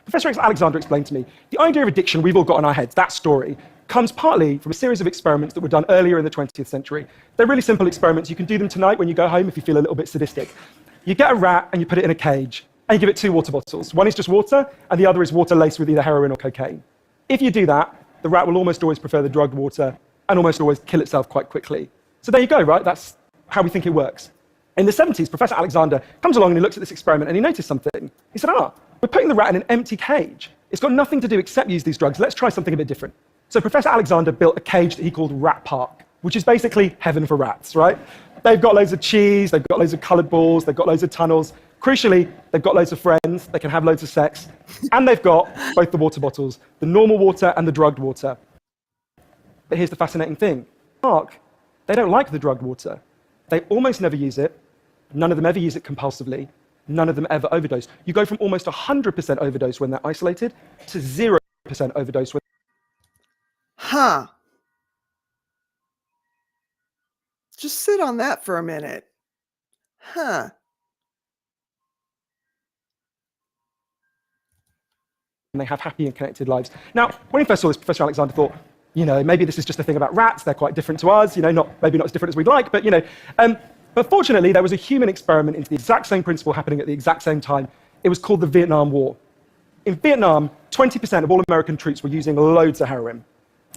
Professor Alexander explained to me, the idea of addiction we've all got in our heads, that story, comes partly from a series of experiments that were done earlier in the 20th century. They're really simple experiments. You can do them tonight when you go home if you feel a little bit sadistic. You get a rat and you put it in a cage, and you give it 2 water bottles. One is just water, and the other is water laced with either heroin or cocaine. If you do that, the rat will almost always prefer the drugged water and almost always kill itself quite quickly. So there you go, right? That's how we think it works. In the 70s, Professor Alexander comes along and he looks at this experiment and he noticed something. He said, we're putting the rat in an empty cage. It's got nothing to do except use these drugs. Let's try something a bit different. So Professor Alexander built a cage that he called Rat Park, which is basically heaven for rats, right? They've got loads of cheese, they've got loads of colored balls, they've got loads of tunnels. Crucially, they've got loads of friends, they can have loads of sex, and they've got both the water bottles, the normal water and the drugged water. But here's the fascinating thing. Park, they don't like the drugged water. They almost never use it. None of them ever use it compulsively. None of them ever overdose. You go from almost 100% overdose when they're isolated to 0% overdose when... Huh. Just sit on that for a minute. Huh. And they have happy and connected lives. Now, when he first saw this, Professor Alexander thought, maybe this is just a thing about rats. They're quite different to us. Maybe not as different as we'd like, but, But fortunately, there was a human experiment into the exact same principle happening at the exact same time. It was called the Vietnam War. In Vietnam, 20% of all American troops were using loads of heroin.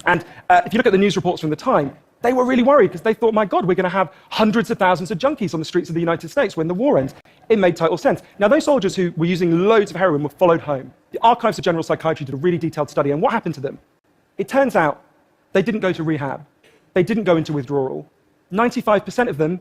And if you look at the news reports from the time, they were really worried because they thought, my God, we're going to have hundreds of thousands of junkies on the streets of the United States when the war ends. It made total sense. Now, those soldiers who were using loads of heroin were followed home. The Archives of General Psychiatry did a really detailed study, and what happened to them? It turns out they didn't go to rehab. They didn't go into withdrawal. 95% of them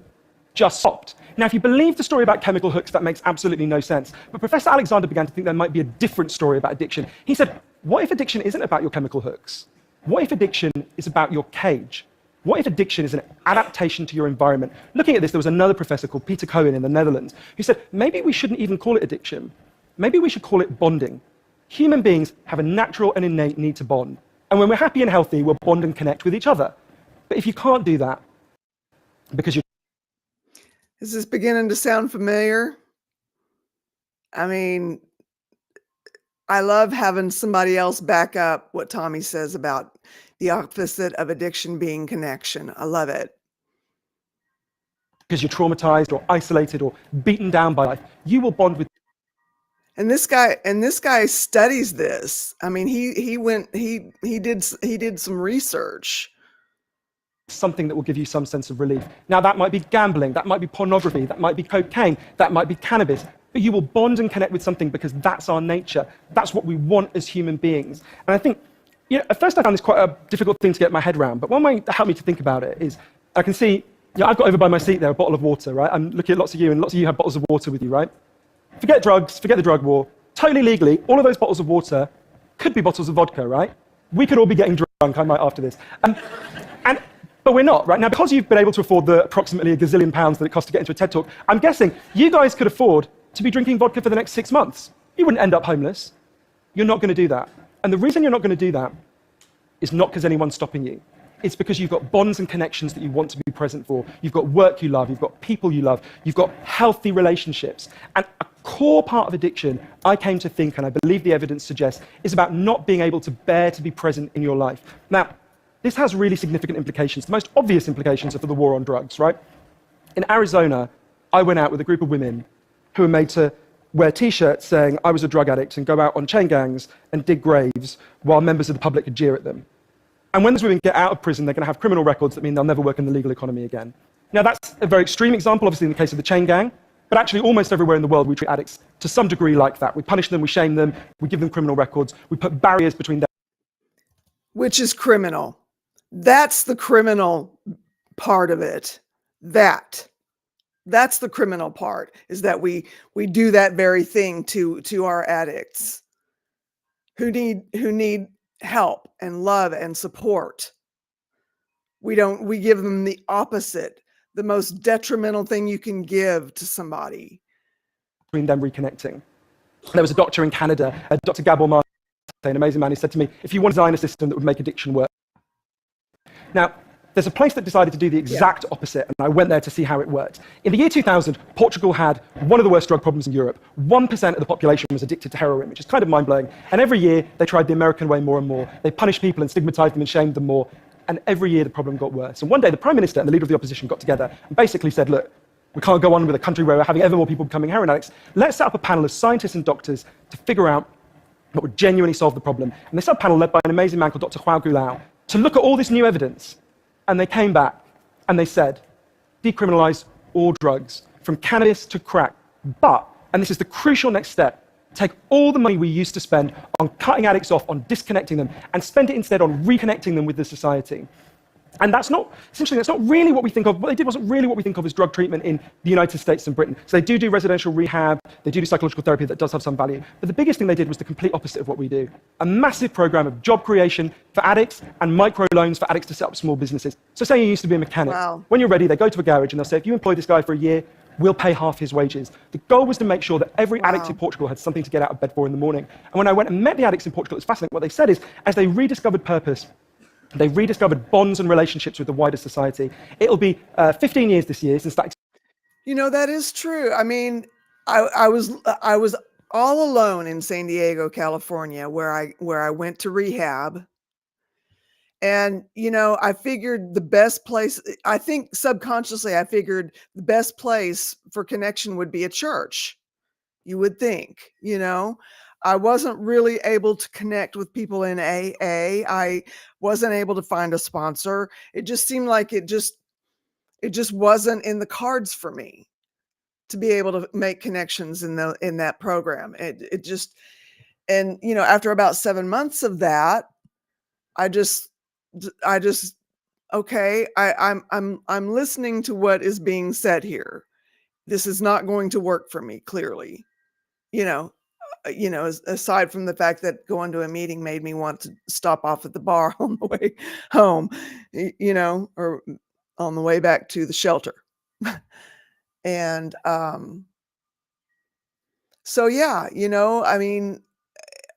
just stopped. Now, if you believe the story about chemical hooks, that makes absolutely no sense. But Professor Alexander began to think there might be a different story about addiction. He said, what if addiction isn't about your chemical hooks? What if addiction is about your cage? What if addiction is an adaptation to your environment? Looking at this, there was another professor called Peter Cohen in the Netherlands who said, maybe we shouldn't even call it addiction. Maybe we should call it bonding. Human beings have a natural and innate need to bond. And when we're happy and healthy, we'll bond and connect with each other. But if you can't do that, because you're... Is this beginning to sound familiar? I mean, I love having somebody else back up what Tommy says about the opposite of addiction being connection. I love it. Because you're traumatized or isolated or beaten down by life, you will bond with... And this guy studies this. I mean, he did some research. something that will give you some sense of relief. Now, that might be gambling, that might be pornography, that might be cocaine, that might be cannabis, but you will bond and connect with something because that's our nature. That's what we want as human beings. And I think, at first I found this quite a difficult thing to get my head around, but one way to help me to think about it is, I can see, I've got over by my seat there a bottle of water, right? I'm looking at lots of you, and lots of you have bottles of water with you, right? Forget drugs, forget the drug war. Totally legally, all of those bottles of water could be bottles of vodka, right? We could all be getting drunk, I might after this. But we're not, right? Now, because you've been able to afford the approximately £1 gazillion that it costs to get into a TED Talk, I'm guessing you guys could afford to be drinking vodka for the next 6 months. You wouldn't end up homeless. You're not going to do that. And the reason you're not going to do that is not because anyone's stopping you. It's because you've got bonds and connections that you want to be present for. You've got work you love. You've got people you love. You've got healthy relationships. And a core part of addiction, I came to think, and I believe the evidence suggests, is about not being able to bear to be present in your life. Now, this has really significant implications. The most obvious implications are for the war on drugs, right? In Arizona, I went out with a group of women who were made to wear T-shirts saying I was a drug addict and go out on chain gangs and dig graves while members of the public could jeer at them. And when those women get out of prison, they're going to have criminal records that mean they'll never work in the legal economy again. Now, that's a very extreme example, obviously, in the case of the chain gang, but actually almost everywhere in the world we treat addicts to some degree like that. We punish them, we shame them, we give them criminal records, we put barriers between them. Which is criminal. That's the criminal part of it. That's the criminal part, is that we do that very thing to our addicts who need help and love and support. We give them the opposite, the most detrimental thing you can give to somebody. Between them reconnecting. There was a doctor in Canada, Dr. Gabor Mate, an amazing man, who said to me, if you want to design a system that would make addiction work. Now, there's a place that decided to do the exact opposite, and I went there to see how it worked. In the year 2000, Portugal had one of the worst drug problems in Europe. 1% of the population was addicted to heroin, which is kind of mind-blowing. And every year, they tried the American way more and more. They punished people and stigmatized them and shamed them more. And every year, the problem got worse. And one day, the Prime Minister and the leader of the opposition got together and basically said, look, we can't go on with a country where we're having ever more people becoming heroin addicts. Let's set up a panel of scientists and doctors to figure out what would genuinely solve the problem. And they set up a panel led by an amazing man called Dr. João Goulão to look at all this new evidence. And they came back and they said, decriminalize all drugs, from cannabis to crack. But, and this is the crucial next step, take all the money we used to spend on cutting addicts off, on disconnecting them, and spend it instead on reconnecting them with the society. And that's not really what we think of. What they did wasn't really what we think of as drug treatment in the United States and Britain. So they do residential rehab, they do psychological therapy that does have some value. But the biggest thing they did was the complete opposite of what we do. A massive program of job creation for addicts and microloans for addicts to set up small businesses. So say you used to be a mechanic. Wow. When you're ready, they go to a garage and they'll say, if you employ this guy for a year, we'll pay half his wages. The goal was to make sure that every addict in Portugal had something to get out of bed for in the morning. And when I went and met the addicts in Portugal, it was fascinating. What they said is, as they rediscovered purpose, they rediscovered bonds and relationships with the wider society. It'll be 15 years this year since that. That is true. I mean, I was all alone in San Diego, California, where I went to rehab. And, I figured the best place, I think subconsciously, I figured the best place for connection would be a church. You would think, I wasn't really able to connect with people in AA. I wasn't able to find a sponsor. It just seemed like it just wasn't in the cards for me to be able to make connections in that program. It just, and you know, after about 7 months of that, I just okay, I'm listening to what is being said here. This is not going to work for me, clearly. You know, aside from the fact that going to a meeting made me want to stop off at the bar on the way home, or on the way back to the shelter. And so yeah, I mean,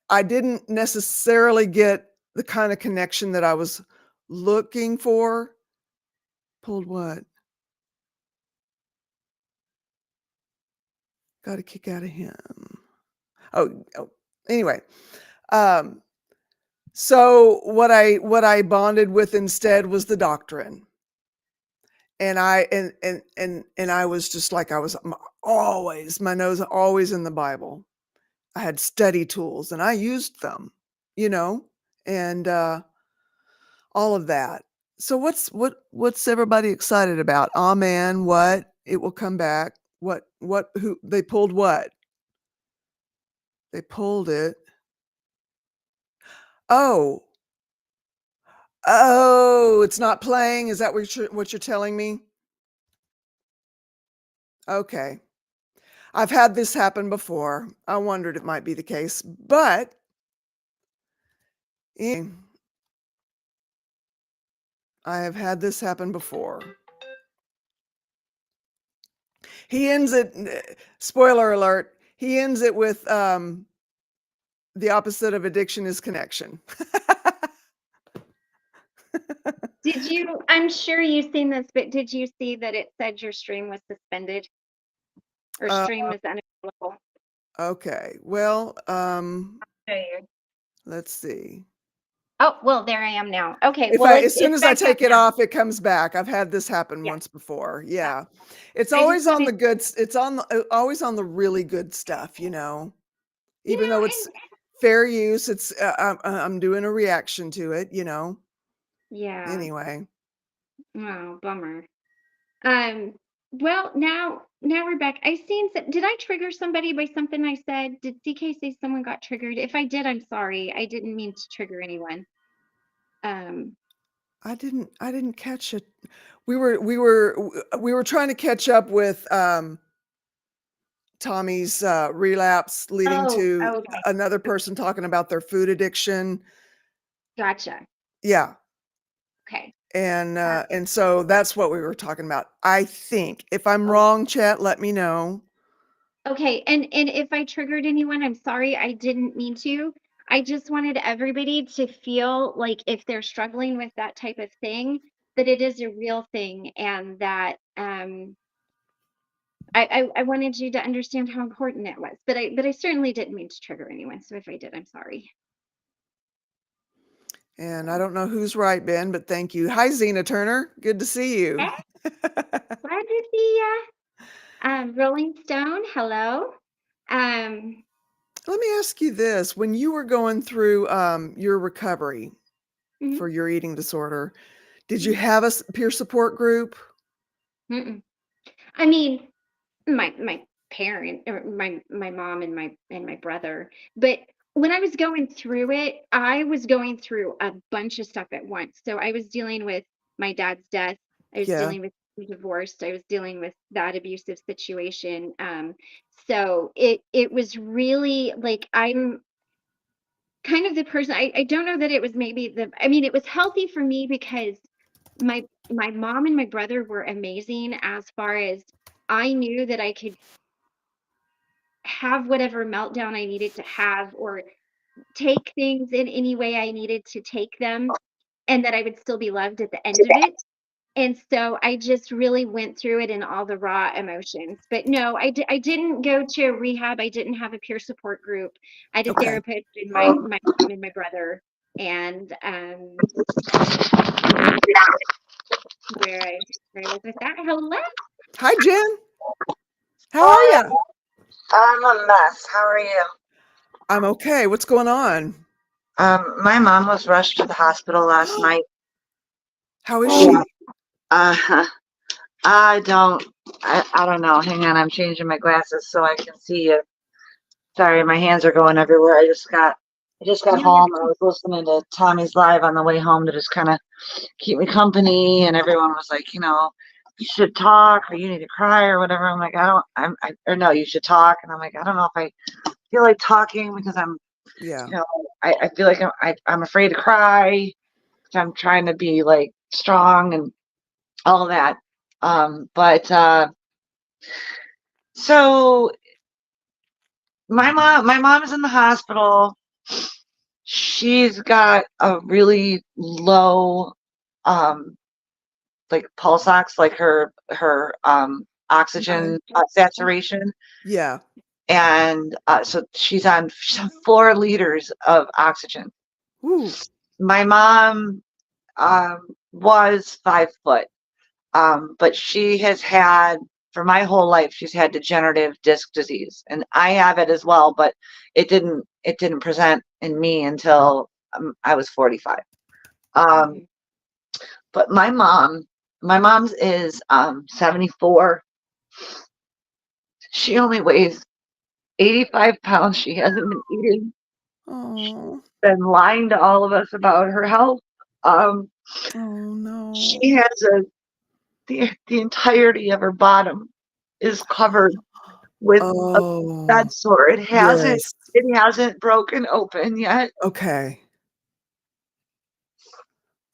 I didn't necessarily get the kind of connection that I was looking for. Pulled what? Got a kick out of him. Oh, anyway. So what I bonded with instead was the doctrine. And I was just like, I was always, my nose always in the Bible. I had study tools and I used them, and all of that. So what's everybody excited about? Amen. What? It will come back. Who they pulled what? They pulled it. Oh, it's not playing. Is that what you're telling me? Okay. I've had this happen before. I wondered it might be the case, but I have had this happen before. He ends it, spoiler alert, he ends it with the opposite of addiction is connection. I'm sure you've seen this, but did you see that it said your stream was suspended or stream was unavailable? Okay. Well, Show you. let's see. Oh, well, there I am now. Okay. As soon as I take it off, it comes back. I've had this happen once before. Yeah. It's always on the good. It's always on the really good stuff, even though it's fair use. It's, I'm doing a reaction to it, Yeah. Anyway. Oh, bummer. Well, now, Rebecca, did I trigger somebody by something I said? Did CK say someone got triggered? If I did, I'm sorry. I didn't mean to trigger anyone. I didn't catch it. We were trying to catch up with Tommy's relapse leading to okay. another person talking about their food addiction. Gotcha. Yeah. Okay. And so that's what we were talking about. I think if I'm wrong, chat, let me know. Okay. And if I triggered anyone, I'm sorry. I didn't mean to. I just wanted everybody to feel like if they're struggling with that type of thing, that it is a real thing, and that I wanted you to understand how important it was. But I certainly didn't mean to trigger anyone. So if I did, I'm sorry. And I don't know who's right, Ben, but thank you. Hi, Zena Turner. Good to see you. Hey, glad to see ya. Rolling Stone, hello. Let me ask you this. When you were going through your recovery for your eating disorder, did you have a peer support group? I mean, my parent, or my mom and my brother. But when I was going through it, I was going through a bunch of stuff at once. So I was dealing with my dad's death. I was dealing with divorce. I was dealing with that abusive situation. So it was really like, I'm kind of the person, I don't know that it was maybe it was healthy for me because my mom and my brother were amazing, as far as I knew that I could have whatever meltdown I needed to have, or take things in any way I needed to take them, and that I would still be loved at the end of it. And so I just really went through it in all the raw emotions. But no, I didn't go to a rehab. I didn't have a peer support group. I had a therapist and my mom and my brother. And where I was with that. Hello. Hi, Jen. How are you? I'm a mess. How are you? I'm okay. What's going on? My mom was rushed to the hospital last night. How is Yeah. she? Uh, I don't, I don't know. Hang on, I'm changing my glasses so I can see you. Sorry, my hands are going everywhere. I just got No, you're home. I was listening to Tommy's live on the way home to just kind of keep me company, and everyone was like, you should talk, or you need to cry, or whatever. I'm like, or no, you should talk. And I'm like, I don't know if I feel like talking because Yeah. I feel like I'm afraid to cry. I'm trying to be like strong and all that. But so my mom is in the hospital. She's got a really low like pulse ox, like her oxygen saturation. Yeah. And so she's on 4 liters of oxygen. Ooh. My mom was 5 foot. But she has had, for my whole life, she's had degenerative disc disease, and I have it as well. But it didn't present in me until I was 45. Mhm. But my mom's is 74. She only weighs 85 pounds. She hasn't been eating. Oh. Been lying to all of us about her health. Um, Oh no. she has the entirety of her bottom is covered with a Oh. bed sore. It hasn't Yes. it hasn't broken open yet. Okay.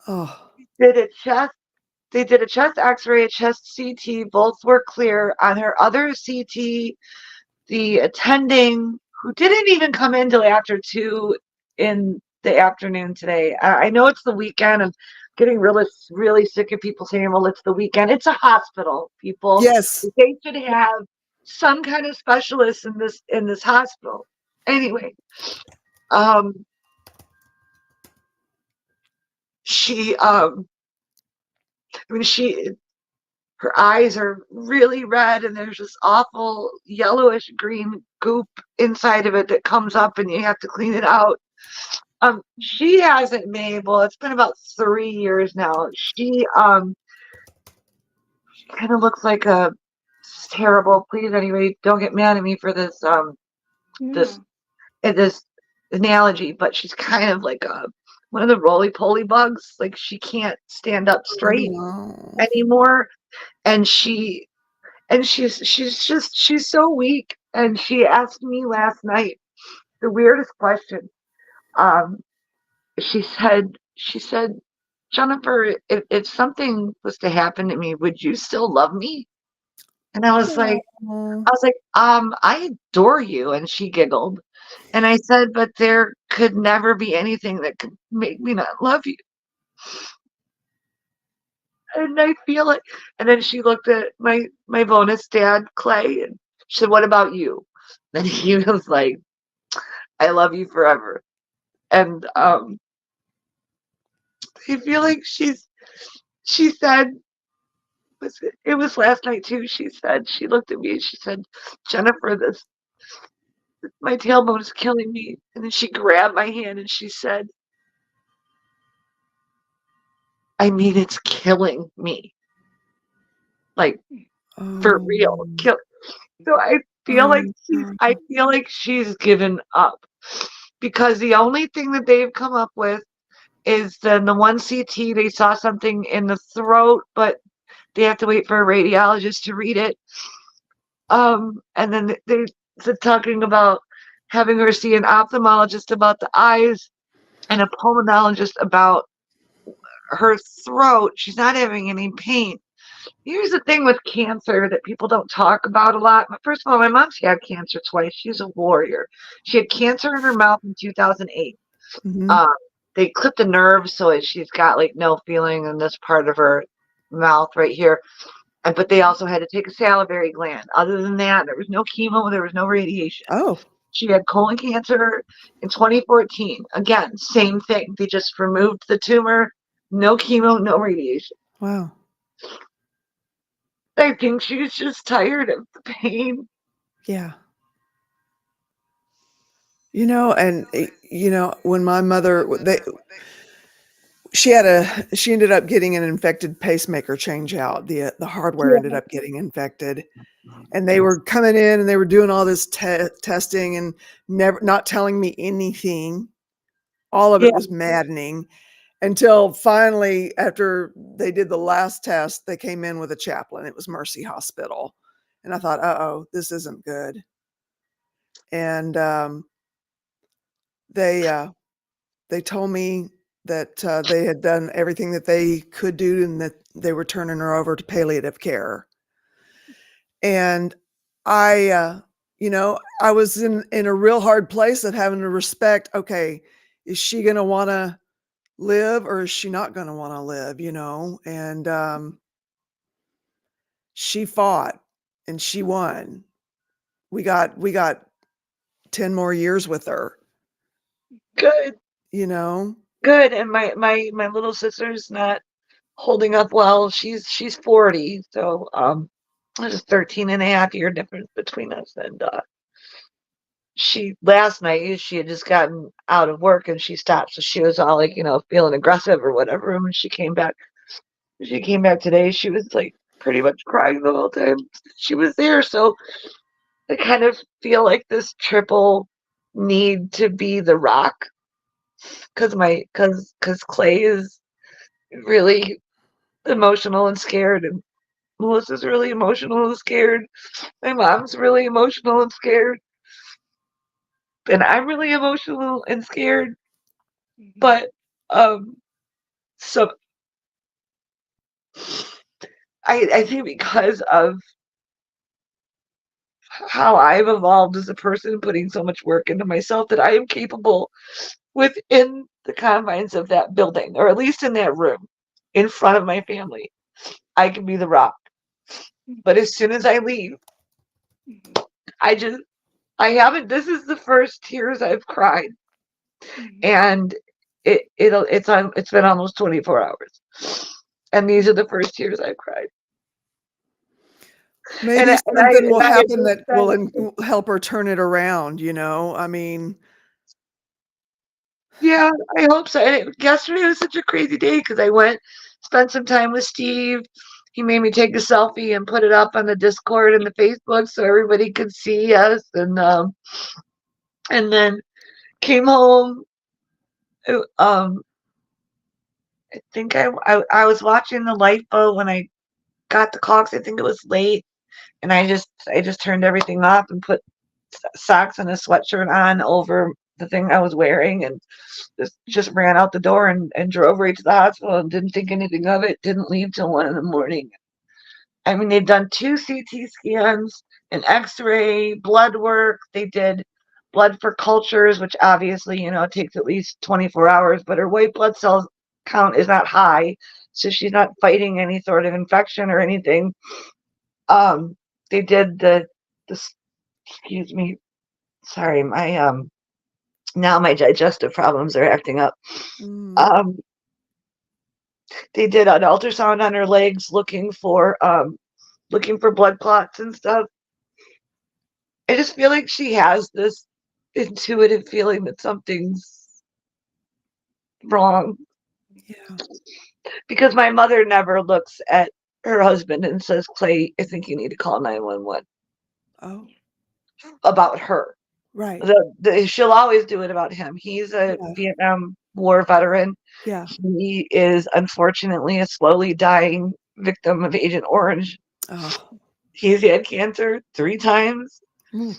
Oh. Did a chest they did a chest x-ray, a chest CT, both were clear. On her other CT, the attending, who didn't even come in till after 2 in the afternoon today. I know it's the weekend. I'm getting really sick of people saying, well, it's the weekend. It's a hospital, people. Yes. They should have some kind of specialist in this hospital. Anyway, um, she I mean her eyes are really red, and there's this awful yellowish green goop inside of it that comes up, and you have to clean it out. She hasn't been able. It's been about 3 years now. She kind of looks like a terrible. Please, anyway, don't get mad at me for this this No. this analogy, but she's kind of like one of the roly poly bugs. Like she can't stand up Oh straight no. anymore, and she's so weak. And she asked me last night the weirdest question. Um, she said, Jennifer, if something was to happen to me, would you still love me? And Oh. I adore you. And she giggled. And I said, but there could never be anything that could make me not love you. And I feel it. And then she looked at my bonus dad, Clay, and she said, what about you? And he was like, I love you forever. And I feel like she said, it was last night too. She looked at me and she said, Jennifer, my tailbone is killing me. And then she grabbed my hand and she said, I mean, it's killing me. Like for real. Oh. So Oh God. I feel like she's given up, because the only thing that they've come up with is then the one CT, they saw something in the throat, but they have to wait for a radiologist to read it. And then they're talking about having her see an ophthalmologist about the eyes and a pulmonologist about her throat. She's not having any pain. Here's the thing with cancer that people don't talk about a lot. First of all, my mom's had cancer twice. She's a warrior. She had cancer in her mouth in 2008. Mhm. Um, they clipped a nerve, so she's got like no feeling in this part of her mouth right here. But they also had to take a salivary gland. Other than that, there was no chemo, there was no radiation. Oh. She had colon cancer in 2014. Again, same thing. They just removed the tumor, no chemo, no radiation. Wow. I think she's just tired of the pain. Yeah. And when my mother, she ended up getting an infected pacemaker change out. The hardware ended Yeah. up getting infected, and they were coming in and they were doing all this testing and never not telling me anything. All of Yeah. it was maddening until finally, after they did the last test, they came in with a chaplain. It was Mercy Hospital, and I thought, "Uh-oh, this isn't good." And they told me that they had done everything that they could do and that they were turning her over to palliative care. And I, I was in a real hard place of having to respect, okay, is she going to want to live or is she not going to want to live, And she fought and she won. We got 10 more years with her, Good. you know. Good. And my little sister's not holding up well. She's 40, so there's a 13 and a half year difference between us. And she last night she had just gotten out of work and she stopped, so she was all like, feeling aggressive or whatever. And when she came back today, she was like pretty much crying the whole time she was there. So I kind of feel like this triple need to be the rock, because Clay is really emotional and scared, and Melissa's really emotional and scared. My mom's really emotional and scared, and I'm really emotional and scared. But so I think because of how I've evolved as a person, putting so much work into myself, that I am capable within the confines of that building, or at least in that room, in front of my family. I can be the rock. But as soon as I leave, I haven't. This is the first tears I've cried, and it's been almost 24 hours, and these are the first tears I've cried. Maybe something will I had happen just that will said, help her turn it around, I mean, yeah, I hope so. And yesterday was such a crazy day because I spent some time with Steve. He made me take a selfie and put it up on the Discord and the Facebook so everybody could see us. And then came home. Um, I think I was watching the lifeboat when I got the call 'cause I think it was late, and I just turned everything off and put socks and a sweatshirt on over the thing I was wearing, and just ran out the door and drove right to the hospital and didn't think anything of it. Didn't leave till 1 in the morning. I mean, they've done 2 CT scans, an X-ray, blood work. They did blood for cultures, which obviously, takes at least 24 hours, but her white blood cell count is not high, so she's not fighting any sort of infection or anything. They did excuse me, sorry, now my digestive problems are acting up. mm, Um, they did an ultrasound on her legs looking for blood clots and stuff. I just feel like she has this intuitive feeling that something's wrong, yeah. because my mother never looks at her husband and says, "Clay, I think you need to call 911" Oh, about her. right. She'll always do it about him. He's a Yeah, Vietnam War veteran. yeah. He is unfortunately a slowly dying victim of Agent Orange. Oh, He's had cancer 3 times. ooh,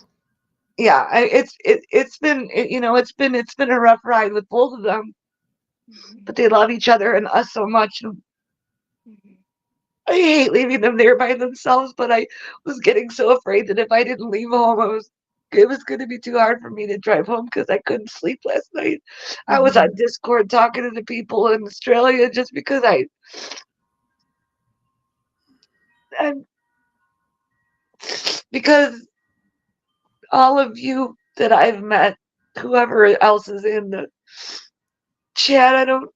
Yeah, it's been a rough ride with both of them, but they love each other and us so much. I hate leaving them there by themselves, but I was getting so afraid that if I didn't leave home, it was going to be too hard for me to drive home because I couldn't sleep last night. I was on mhm, Discord talking to the people in Australia just because and because all of you that I've met, whoever else is in the chat, I don't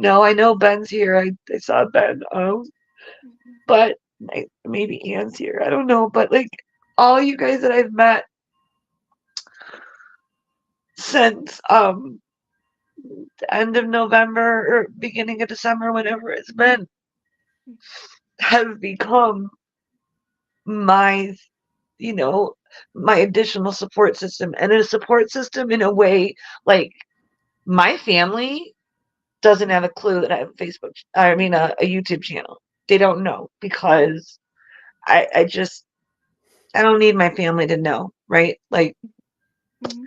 know. I know Ben's here. I saw Ben. But maybe Anne's here. I don't know. But like all you guys that I've met, since the end of November or beginning of December, whenever it's been, have become my, you know, my additional support system, and a support system in a way, like, my family doesn't have a clue that I have a Facebook, I mean, a YouTube channel. They don't know, because I just, I don't need my family to know, right? Like, Mhm.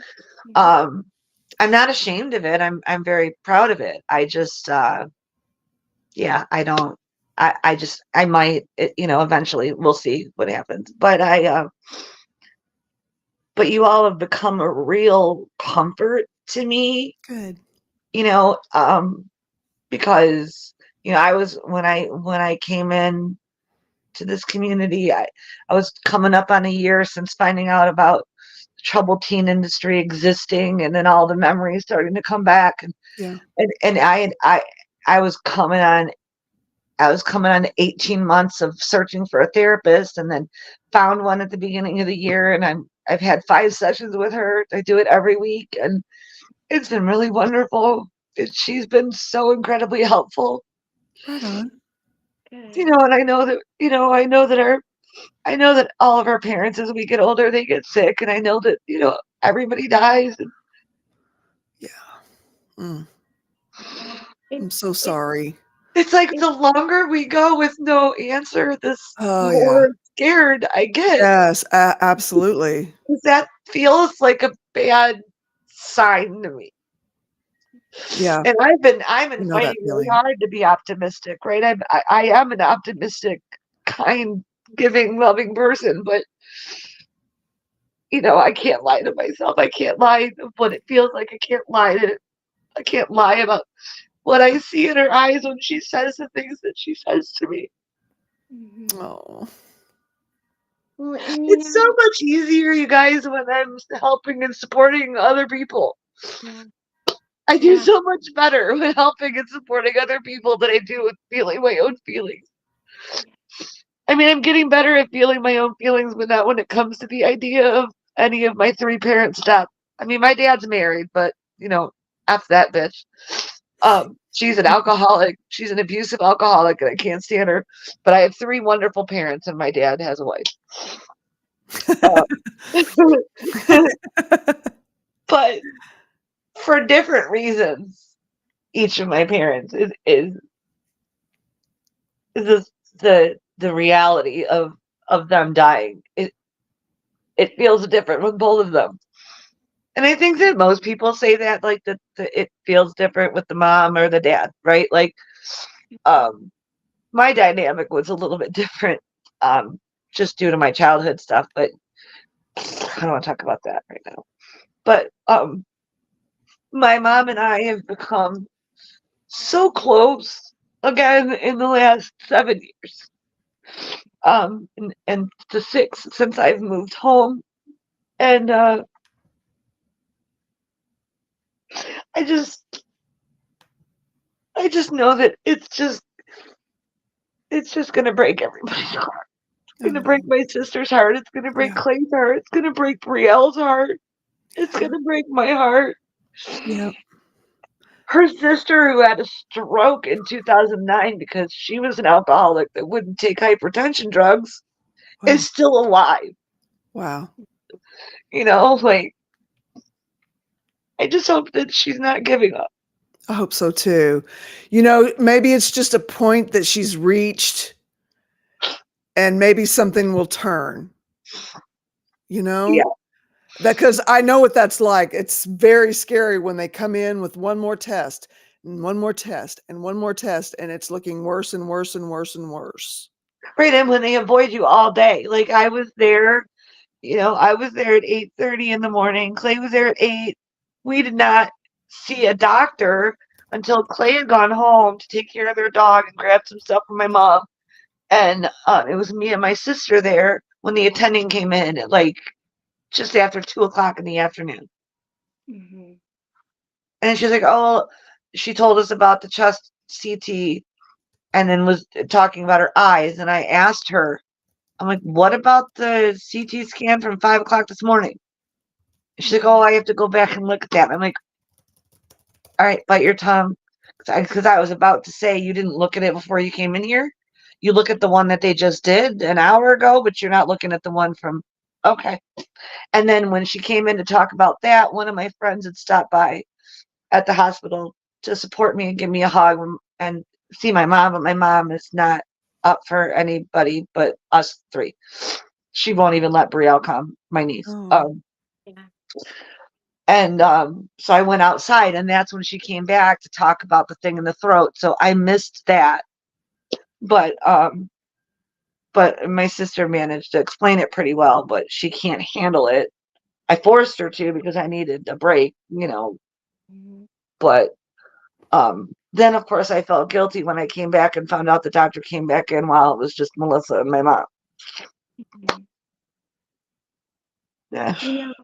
I'm not ashamed of it. I'm very proud of it. I just, yeah, I don't, I just, I might, eventually we'll see what happens. But you all have become a real comfort to me, Good. you know, because, I was, when I came in to this community, I was coming up on a year since finding out about the troubled teen industry existing, and then all the memories starting to come back, Yeah. and I was coming on, 18 months of searching for a therapist, and then found one at the beginning of the year, and I've had 5 sessions with her. I do it every week, and it's been really wonderful. She's been so incredibly helpful. Right on. Good. And I know that all of our parents, as we get older, they get sick, and I know that, everybody dies. Yeah. Mm, It, I'm so it, sorry. It's like it, the longer we go with no answer, the Oh, yeah. more scared I get. Yes, absolutely. 'Cause that feels like a bad sign to me. Yeah, And I'm I know that fighting really feeling. hard to be optimistic, right? I am an optimistic, kind, giving, loving person, but I can't lie to myself. I can't lie of what it feels like. I can't lie about what I see in her eyes when she says the things that she says to me. Mhm. Oh, Well, and It's so much easier, you guys, when I'm helping and supporting other people. yeah, I do yeah, so much better with helping and supporting other people than I do with feeling my own feelings. I mean, I'm getting better at feeling my own feelings, but not when it comes to the idea of any of my 3 parents' death. I mean, my dad's married, but F that bitch. She's an alcoholic. She's an abusive alcoholic, and I can't stand her. But I have 3 wonderful parents, and my dad has a wife. Uh, but for different reasons, each of my parents is this, the reality of them dying. It feels different with both of them. And I think that most people say that, like, it feels different with the mom or the dad, right? Like, um, my dynamic was a little bit different, just due to my childhood stuff, but I don't want to talk about that right now. But my mom and I have become so close again in the last 7 years. And to 6 since I've moved home. And I just I just know that it's just gonna break everybody's heart. It's gonna break oh, my sister's heart. It's gonna break yeah, Clay's heart. It's gonna break Brielle's heart. It's yeah, gonna break my heart. yeah. Her sister, who had a stroke in 2009 because she was an alcoholic that wouldn't take hypertension drugs, Wow, is still alive. wow. Like, I just hope that she's not giving up. I hope so too. Maybe it's just a point that she's reached, and maybe something will turn. You Yeah. know, because I know what that's like. It's very scary when they come in with one more test and one more test and one more test, and it's looking worse and worse and worse and worse. Right. And when they avoid you all day, like, I was there at 8:30 in the morning. Clay was there at 8. We did not see a doctor until Clay had gone home to take care of their dog and grab some stuff from my mom. And it was me and my sister there when the attending came in at, like, just after 2 o'clock in the afternoon. Mhm. And she's like, oh, she told us about the chest CT, and then was talking about her eyes. And I asked her, I'm like, what about the CT scan from 5 o'clock this morning? She's like, oh, I have to go back and look at that. I'm like, all right, bite your tongue. Because I was about to say, you didn't look at it before you came in here. You look at the one that they just did an hour ago, but you're not looking at the one from, okay. And then when she came in to talk about that, one of my friends had stopped by at the hospital to support me and give me a hug and see my mom, but my mom is not up for anybody but us three. She won't even let Brielle come, my niece. Oh. Yeah. And so I went outside, and that's when she came back to talk about the thing in the throat. So I missed that. But my sister managed to explain it pretty well, but she can't handle it. I forced her to because I needed a break, Mhm. But then of course I felt guilty when I came back and found out the doctor came back in while it was just Melissa and my mom. Mhm. Yeah. You know,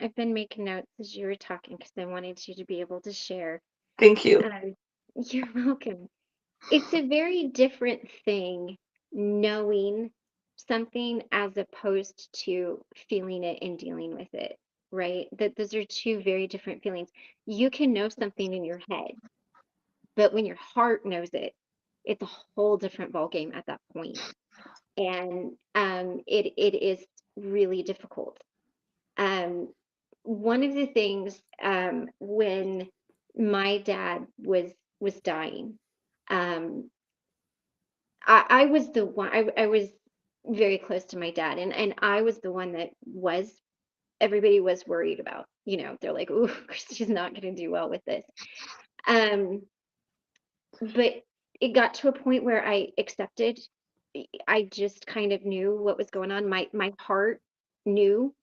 I've been making notes as you were talking because I wanted you to be able to share. Thank you. You're welcome. It's a very different thing knowing something as opposed to feeling it and dealing with it, right? That those are two very different feelings. You can know something in your head, but when your heart knows it, it's a whole different ballgame at that point. And it is really difficult. Um, one of the things when my dad was dying, um, I was the one. I was very close to my dad, and I was the one that was everybody was worried about. They're like, "Ooh, Christy's not going to do well with this." Um, but it got to a point where I accepted. I just kind of knew what was going on. My heart knew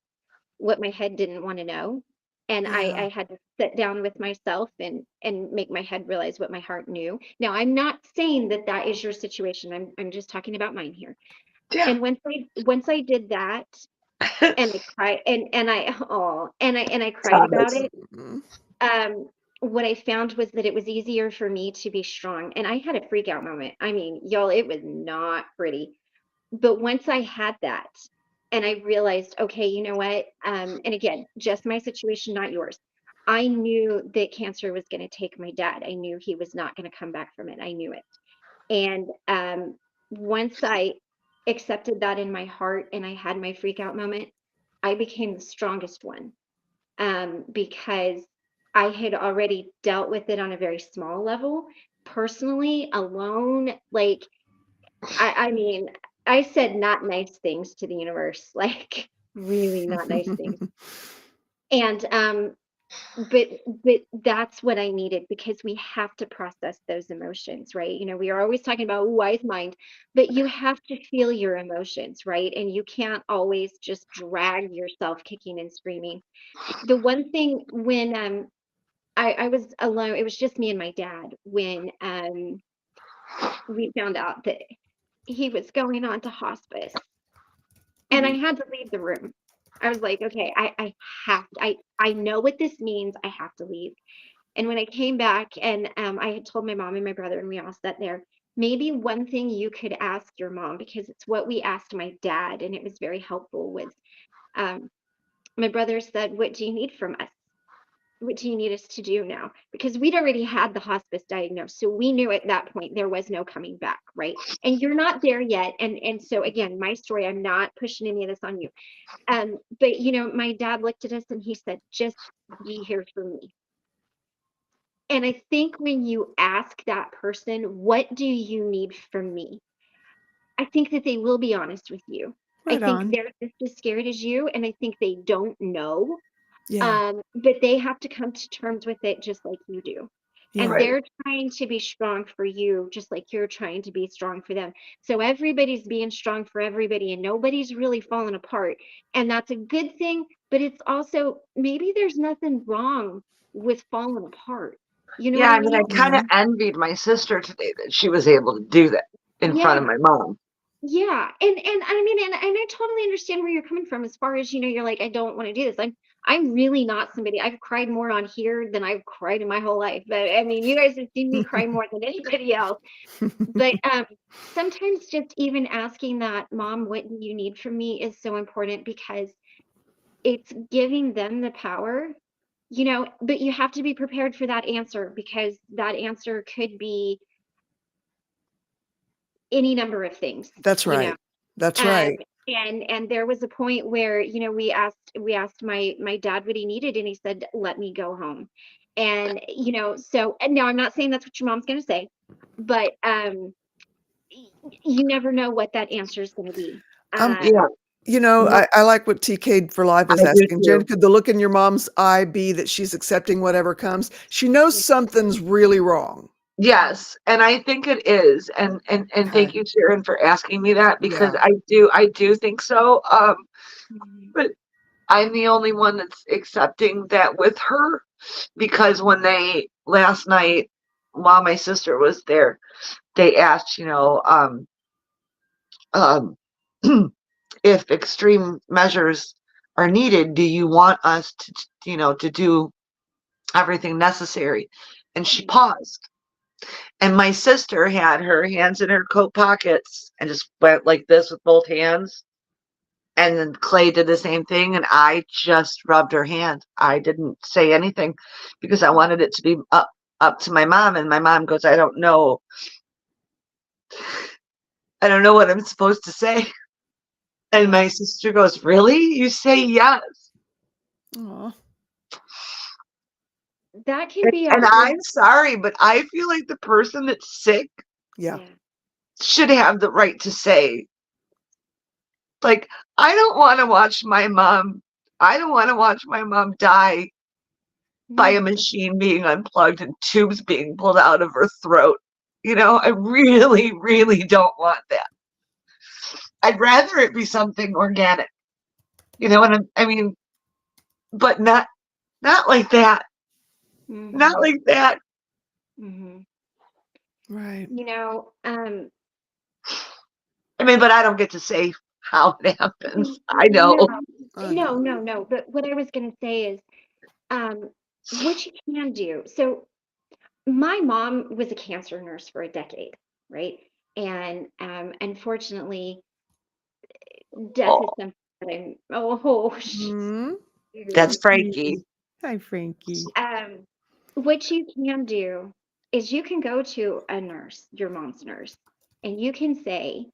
what my head didn't want to know. And Yeah. I had to sit down with myself and make my head realize what my heart knew. Now, I'm not saying that that is your situation. I'm just talking about mine here. Yeah. And once I did that, and I cried, and I cried Stop about it. it. Mhm. Um, what I found was that it was easier for me to be strong. And I had a freak out moment. I mean, y'all, it was not pretty. But once I had that and I realized, okay, you know what? And again, just my situation, not yours. I knew that cancer was going to take my dad. I knew he was not going to come back from it. I knew it. And once I accepted that in my heart and I had my freak out moment, I became the strongest one because I had already dealt with it on a very small level, personally, alone. Like, I mean, I said not nice things to the universe, like really not nice things. And but that's what I needed because we have to process those emotions, right? We are always talking about wise mind, but you have to feel your emotions, right? And you can't always just drag yourself kicking and screaming. The one thing when I was alone, it was just me and my dad when we found out that he was going on to hospice. And I had to leave the room. I was like, okay, I have to, I know what this means. I have to leave. And when I came back and I had told my mom and my brother, and we all sat there, maybe one thing you could ask your mom, because it's what we asked my dad, and it was very helpful, was um, my brother said, what do you need from us? What do you need us to do now? Because we'd already had the hospice diagnosed. So we knew at that point there was no coming back, right? And you're not there yet. And so again, my story, I'm not pushing any of this on you. But my dad looked at us and he said, just be here for me. And I think when you ask that person, what do you need from me? I think that they will be honest with you. I Right think on. they're just as scared as you, and I think they don't know. Yeah. But they have to come to terms with it just like you do. And Yeah. Right. they're trying to be strong for you, just like you're trying to be strong for them. So everybody's being strong for everybody, and nobody's really falling apart. And that's a good thing, but it's also maybe there's nothing wrong with falling apart. You know Yeah, what I I mean, I mean? kind of Mhm. envied my sister today that she was able to do that in front of Yeah. my mom. Yeah, and I mean, and I totally understand where you're coming from as far as, you're like, I don't want to do this. I'm really not somebody. I've cried more on here than I've cried in my whole life. But I mean, you guys have seen me cry more than anybody else. But sometimes just even asking that, Mom, what do you need from me is so important because it's giving them the power, but you have to be prepared for that answer, because that answer could be any number of things, That's right. That's Um, right. and there was a point where, we asked my dad what he needed, and he said, "Let me go home." And so, and now I'm not saying that's what your mom's gonna say, but you never know what that answer is gonna be. Um, Yeah, I like what TK for Life I is do asking. Jen, too. could the look in your mom's eye be that she's accepting whatever comes? She knows something's really wrong. Yes, and I think it is, and Okay. thank you, Sharon, for asking me that, because Yeah. I do think so. Mhm. But I'm the only one that's accepting that with her, because when they last night, while my sister was there, they asked, um, if extreme measures are needed, do you want us to, to do everything necessary? And she paused. And my sister had her hands in her coat pockets and just went like this with both hands. And then Clay did the same thing. And I just rubbed her hand. I didn't say anything because I wanted it to be up to my mom. And my mom goes, I don't know. I don't know what I'm supposed to say. And my sister goes, really? You say yes. Aw. That can be a And I'm sorry, but I feel like the person that's sick Yeah. should have the right to say, like, I don't want to watch my mom. I don't want to watch my mom die by a machine being unplugged and tubes being pulled out of her throat. I really, really don't want that. I'd rather it be something organic, and I mean, but not like that. Not Mhm. like that. Mhm. Right. I mean, but I don't get to say how it happens. I No, know. I know. no. But what I was gonna say is, what you can do. So my mom was a cancer nurse for a decade, right? And unfortunately, death is Oh, something that oh, Mhm. that's shoot. Frankie. Hi, Frankie. What you can do is you can go to a nurse, your mom's nurse, and you can say,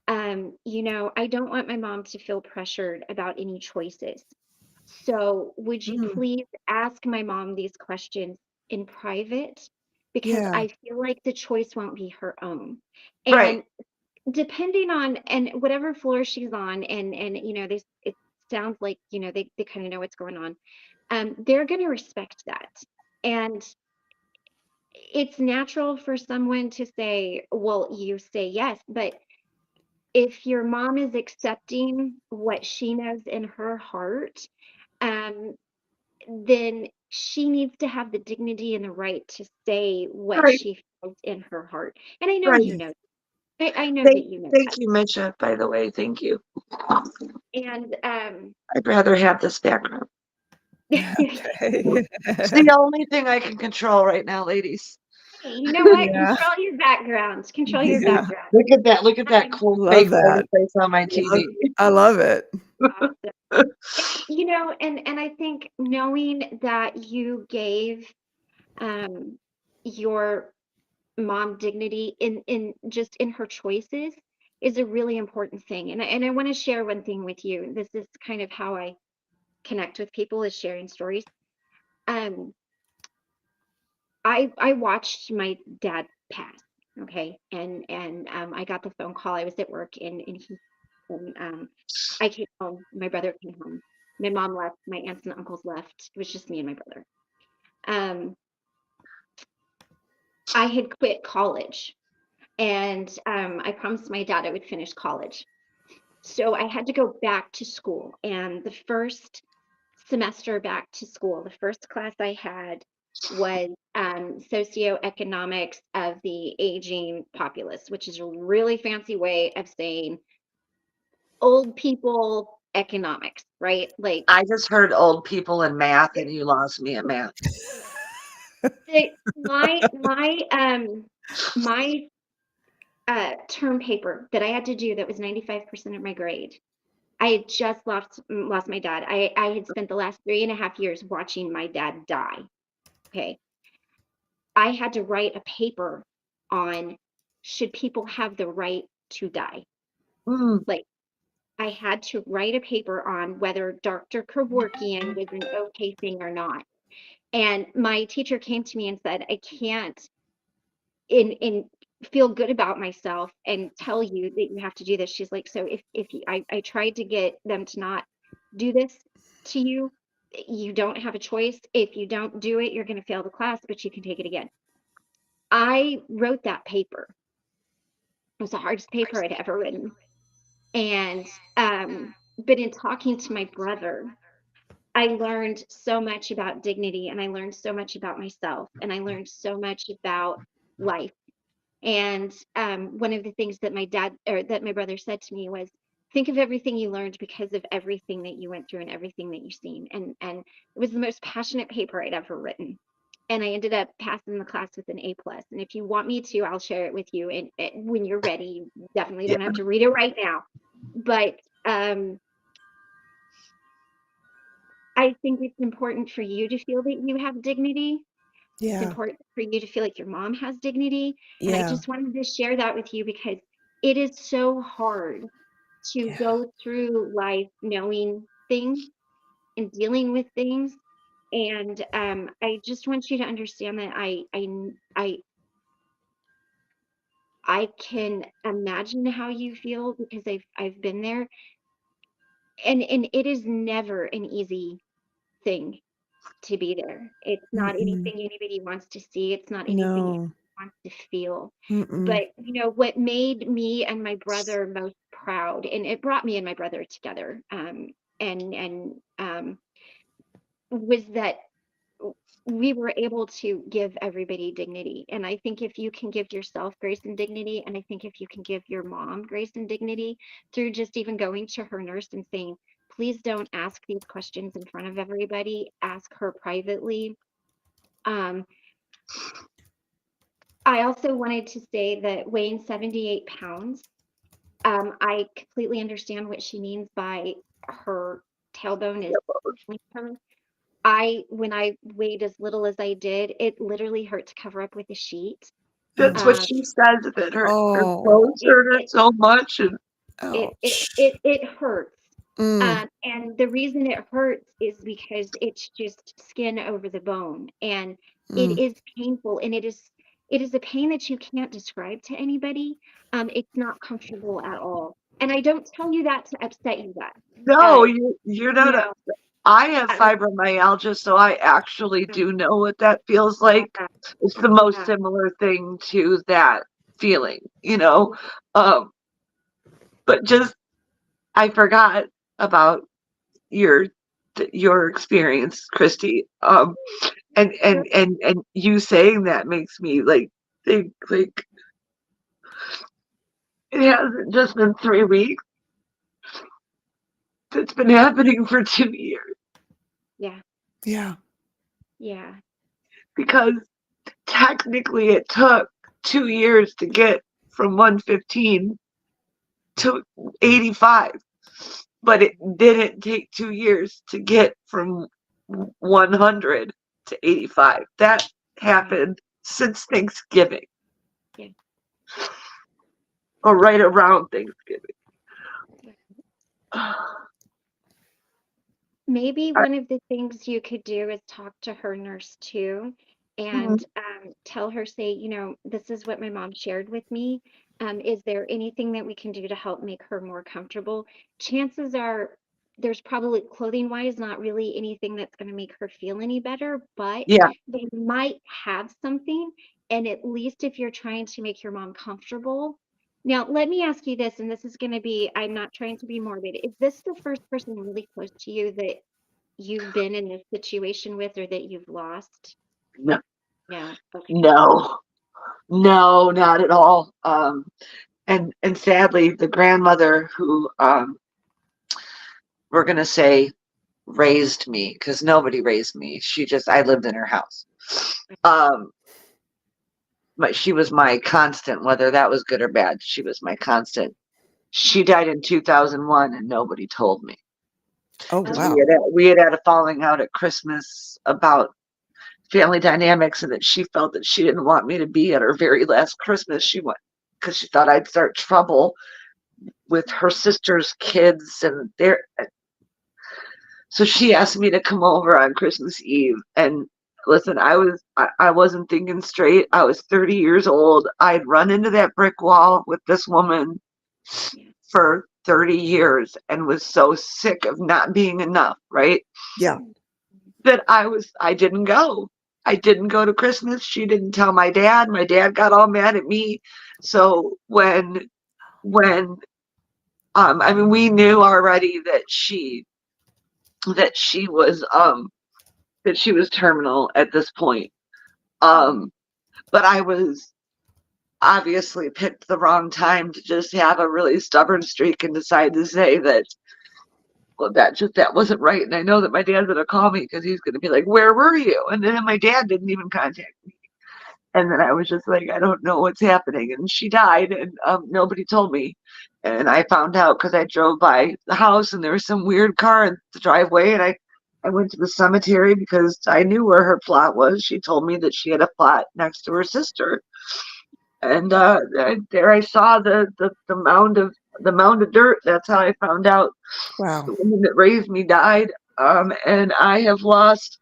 I don't want my mom to feel pressured about any choices. So would you Mm. please ask my mom these questions in private? Because Yeah. I feel like the choice won't be her own. Right. And depending on and whatever floor she's on, and it sounds like, they kind of know what's going on. They're gonna respect that. And it's natural for someone to say, well, you say yes, but if your mom is accepting what she knows in her heart, um, then she needs to have the dignity and the right to say what Right. she feels in her heart. And I know Right. you know. I know Thank, that you know thank you, Misha, by the way. Thank you. that. And I'd rather have this background. Okay. It's the only thing I can control right now, ladies. hey, you know what? Yeah. Control your background. Control your Yeah. background. Look at that. Look at that Um, cool Love fake that. face on my Love, TV. I love it. awesome. And I think knowing that you gave um your mom dignity in just in her choices is a really important thing. And I want to share one thing with you. This is kind of how I connect with people, is sharing stories. Um, I watched my dad pass. Okay, and I got the phone call. I was at work, and I came home. My brother came home. My mom left. My aunts and uncles left. It was just me and my brother. Um, I had quit college, and I promised my dad I would finish college. So I had to go back to school. And the first semester back to school, the first class I had was socioeconomics of the aging populace, which is a really fancy way of saying old people economics, right? Like I just heard old people in math, and you lost me at math. my term paper that I had to do that was 95% of my grade. I had just lost my dad. I had spent the last 3.5 years watching my dad die. Okay. I had to write a paper on, should people have the right to die? Mm. Like, I had to write a paper on whether Dr. Kevorkian was an okay thing or not. And my teacher came to me and said, I can't in feel good about myself and tell you that you have to do this. She's like, so if you, I tried to get them to not do this to you. You don't have a choice. If you don't do it, you're going to fail the class, but you can take it again. I wrote that paper. It was the hardest paper I'd ever written. And but in talking to my brother, I learned so much about dignity, and I learned so much about myself, and I learned so much about life. And one of the things that my dad or that my brother said to me was, think of everything you learned because of everything that you went through and everything that you've seen. And it was the most passionate paper I'd ever written. And I ended up passing the class with an A+. And if you want me to, I'll share it with you. And when you're ready, you definitely don't have to read it right now. But I think it's important for you to feel that you have dignity. It's Yeah. important for you to feel like your mom has dignity. And I Yeah. just wanted to share that with you because it is so hard to Yeah. go through life knowing things and dealing with things. And I just want you to understand that I can imagine how you feel because I've been there. And it is never an easy thing to be there. It's not Mm-mm. anything anybody wants to see. It's not anything anybody No. wants to feel. Mm-mm. But you know what made me and my brother most proud, and it brought me and my brother together, and was that we were able to give everybody dignity. And I think if you can give yourself grace and dignity, and I think if you can give your mom grace and dignity through just even going to her nurse and saying, please don't ask these questions in front of everybody, ask her privately. I also wanted to say that weighing 78 pounds, I completely understand what she means by her tailbone is killing her. When I weighed as little as I did, it literally hurt to cover up with a sheet. That's what Um, she says. That her Oh. clothes it, hurt her it, so much, and Ouch. it hurts. Mm. And the reason it hurts is because it's just skin over the bone, and it Mm. is painful, and it is a pain that you can't describe to anybody. It's not comfortable at all. And I don't tell you that to upset you guys. no, Uh, you're you not. know, I have um, fibromyalgia, so I actually uh, do know what that feels like. uh, It's the most uh, similar thing to that feeling, you know. Um, but just I forgot about your your experience, Christy. And you saying that makes me like think like it hasn't just been 3 weeks. It's been happening for 2 years yeah, Yeah. yeah, because technically it took 2 years to get from 115 to 85, but it didn't take 2 years to get from 100 to 85. That happened since Thanksgiving yeah. or right around Thanksgiving. Maybe one of the things you could do is talk to her nurse too, and tell her, say, you know, this is what my mom shared with me. Is there anything that we can do to help make her more comfortable? Chances are there's probably clothing wise not really anything that's going to make her feel any better, but Yeah, they might have something. And at least if you're trying to make your mom comfortable. Now, let me ask you this, and this is going to be, I'm not trying to be morbid. Is this the first person really close to you that you've been in this situation with or that you've lost? no, No. Okay. no, no, not at all. And sadly, the grandmother who we're gonna say raised me, because nobody raised me. I lived in her house. But she was my constant, whether that was good or bad. She was my constant She died in 2001 and nobody told me. Oh, 'Cause wow. we had a falling out at Christmas about family dynamics, and that she felt that she didn't want me to be at her very last Christmas. She went because she thought I'd start trouble with her sister's kids and their. So she asked me to come over on Christmas Eve. And listen, I wasn't thinking straight. I was 30 years old. I'd run into that brick wall with this woman for 30 years and was so sick of not being enough, right? Yeah. That I didn't go. I didn't go to Christmas. She didn't tell my dad. My dad got all mad at me. So when I mean, we knew already that that she was terminal at this point. But I was obviously picked the wrong time to just have a really stubborn streak and decide to say that, well, that wasn't right. And I know that my dad's gonna call me because he's gonna be like, "Where were you?" And then my dad didn't even contact me. And then I was just like, I don't know what's happening. And she died, and nobody told me. And I found out because I drove by the house, and there was some weird car in the driveway. And I went to the cemetery because I knew where her plot was. She told me that she had a plot next to her sister. And there I saw the mound of dirt. That's how I found out Wow. the woman that raised me died. And I have lost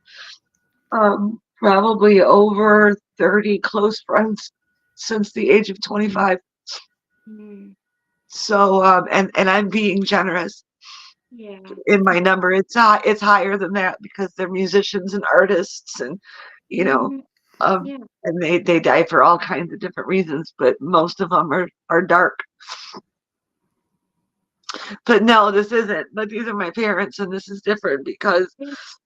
probably over 30 close friends since the age of 25. So and I'm being generous in my number. It's higher than that because they're musicians and artists, and you know and they die for all kinds of different reasons, but most of them are dark. But no, this isn't. But these are my parents, and this is different because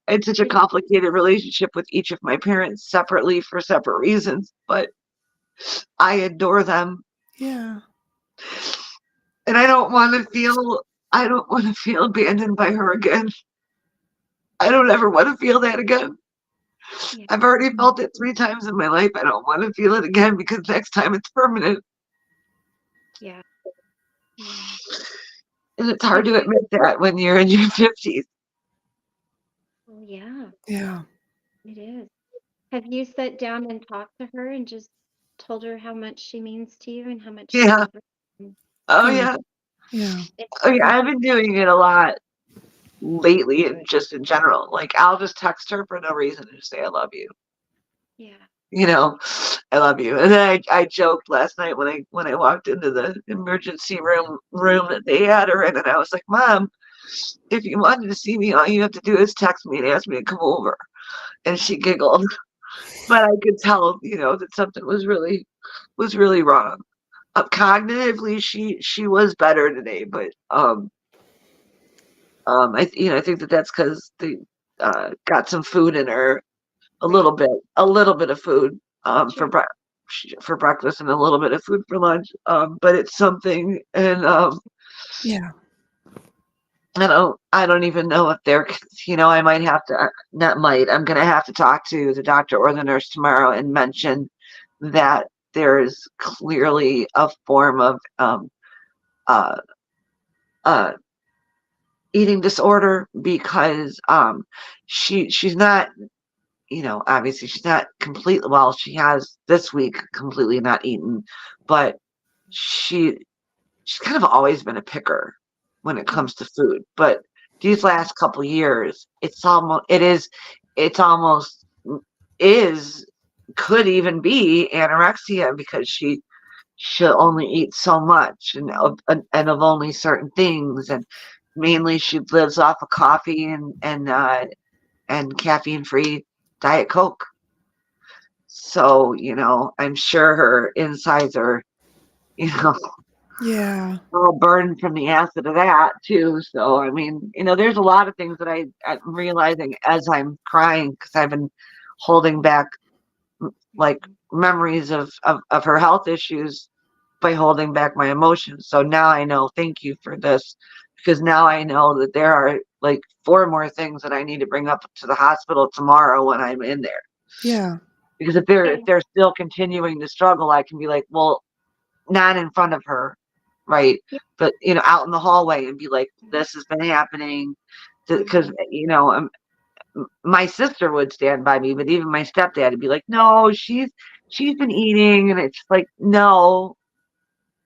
it's such a complicated relationship with each of my parents separately for separate reasons. But I adore them. Yeah. And I don't want to feel abandoned by her again. I don't ever want to feel that again. I've already felt it 3 times in my life. I don't want to feel it again because next time it's permanent. Yeah. And it's hard to admit that when you're in your 50s. Oh, yeah. Yeah. It is. Have you sat down and talked to her and just told her how much she means to you and how much you Yeah. love her? Oh, Good. yeah. Yeah. Oh, yeah. I've been doing it a lot lately and just in general. Like, I'll just text her for no reason and just say, I love you. Yeah. I love you. And then I joked last night when I walked into the emergency room that they had her in, and I was like, Mom, if you wanted to see me, all you have to do is text me and ask me to come over. And she giggled. But I could tell, that something was really wrong. Cognitively, she was better today, but I think that's because they got some food in her, a little bit of food Sure. for breakfast and a little bit of food for lunch. But it's something, and Yeah. I don't even know if they're, I might have to, not might, I'm going to have to talk to the doctor or the nurse tomorrow and mention that there's clearly a form of eating disorder because she's not, obviously she's not completely, well, she has this week completely not eaten, but she's kind of always been a picker when it comes to food. But these last couple years, could even be anorexia because she'll only eat so much and of only certain things, and mainly she lives off of coffee and caffeine-free Diet Coke. So, I'm sure her insides are, Yeah. all burned from the acid of that too. So, I mean, there's a lot of things that I'm realizing as I'm crying because I've been holding back like memories of her health issues by holding back my emotions. So now I know, thank you for this, because now I know that there are like 4 more things that I need to bring up to the hospital tomorrow when I'm in there. Yeah. Because if they're still continuing to struggle, I can be like, well, not in front of her, right? Yeah. But, out in the hallway and be like, this has been happening. Because, my sister would stand by me, but even my stepdad would be like, no, she's been eating. And it's like, no.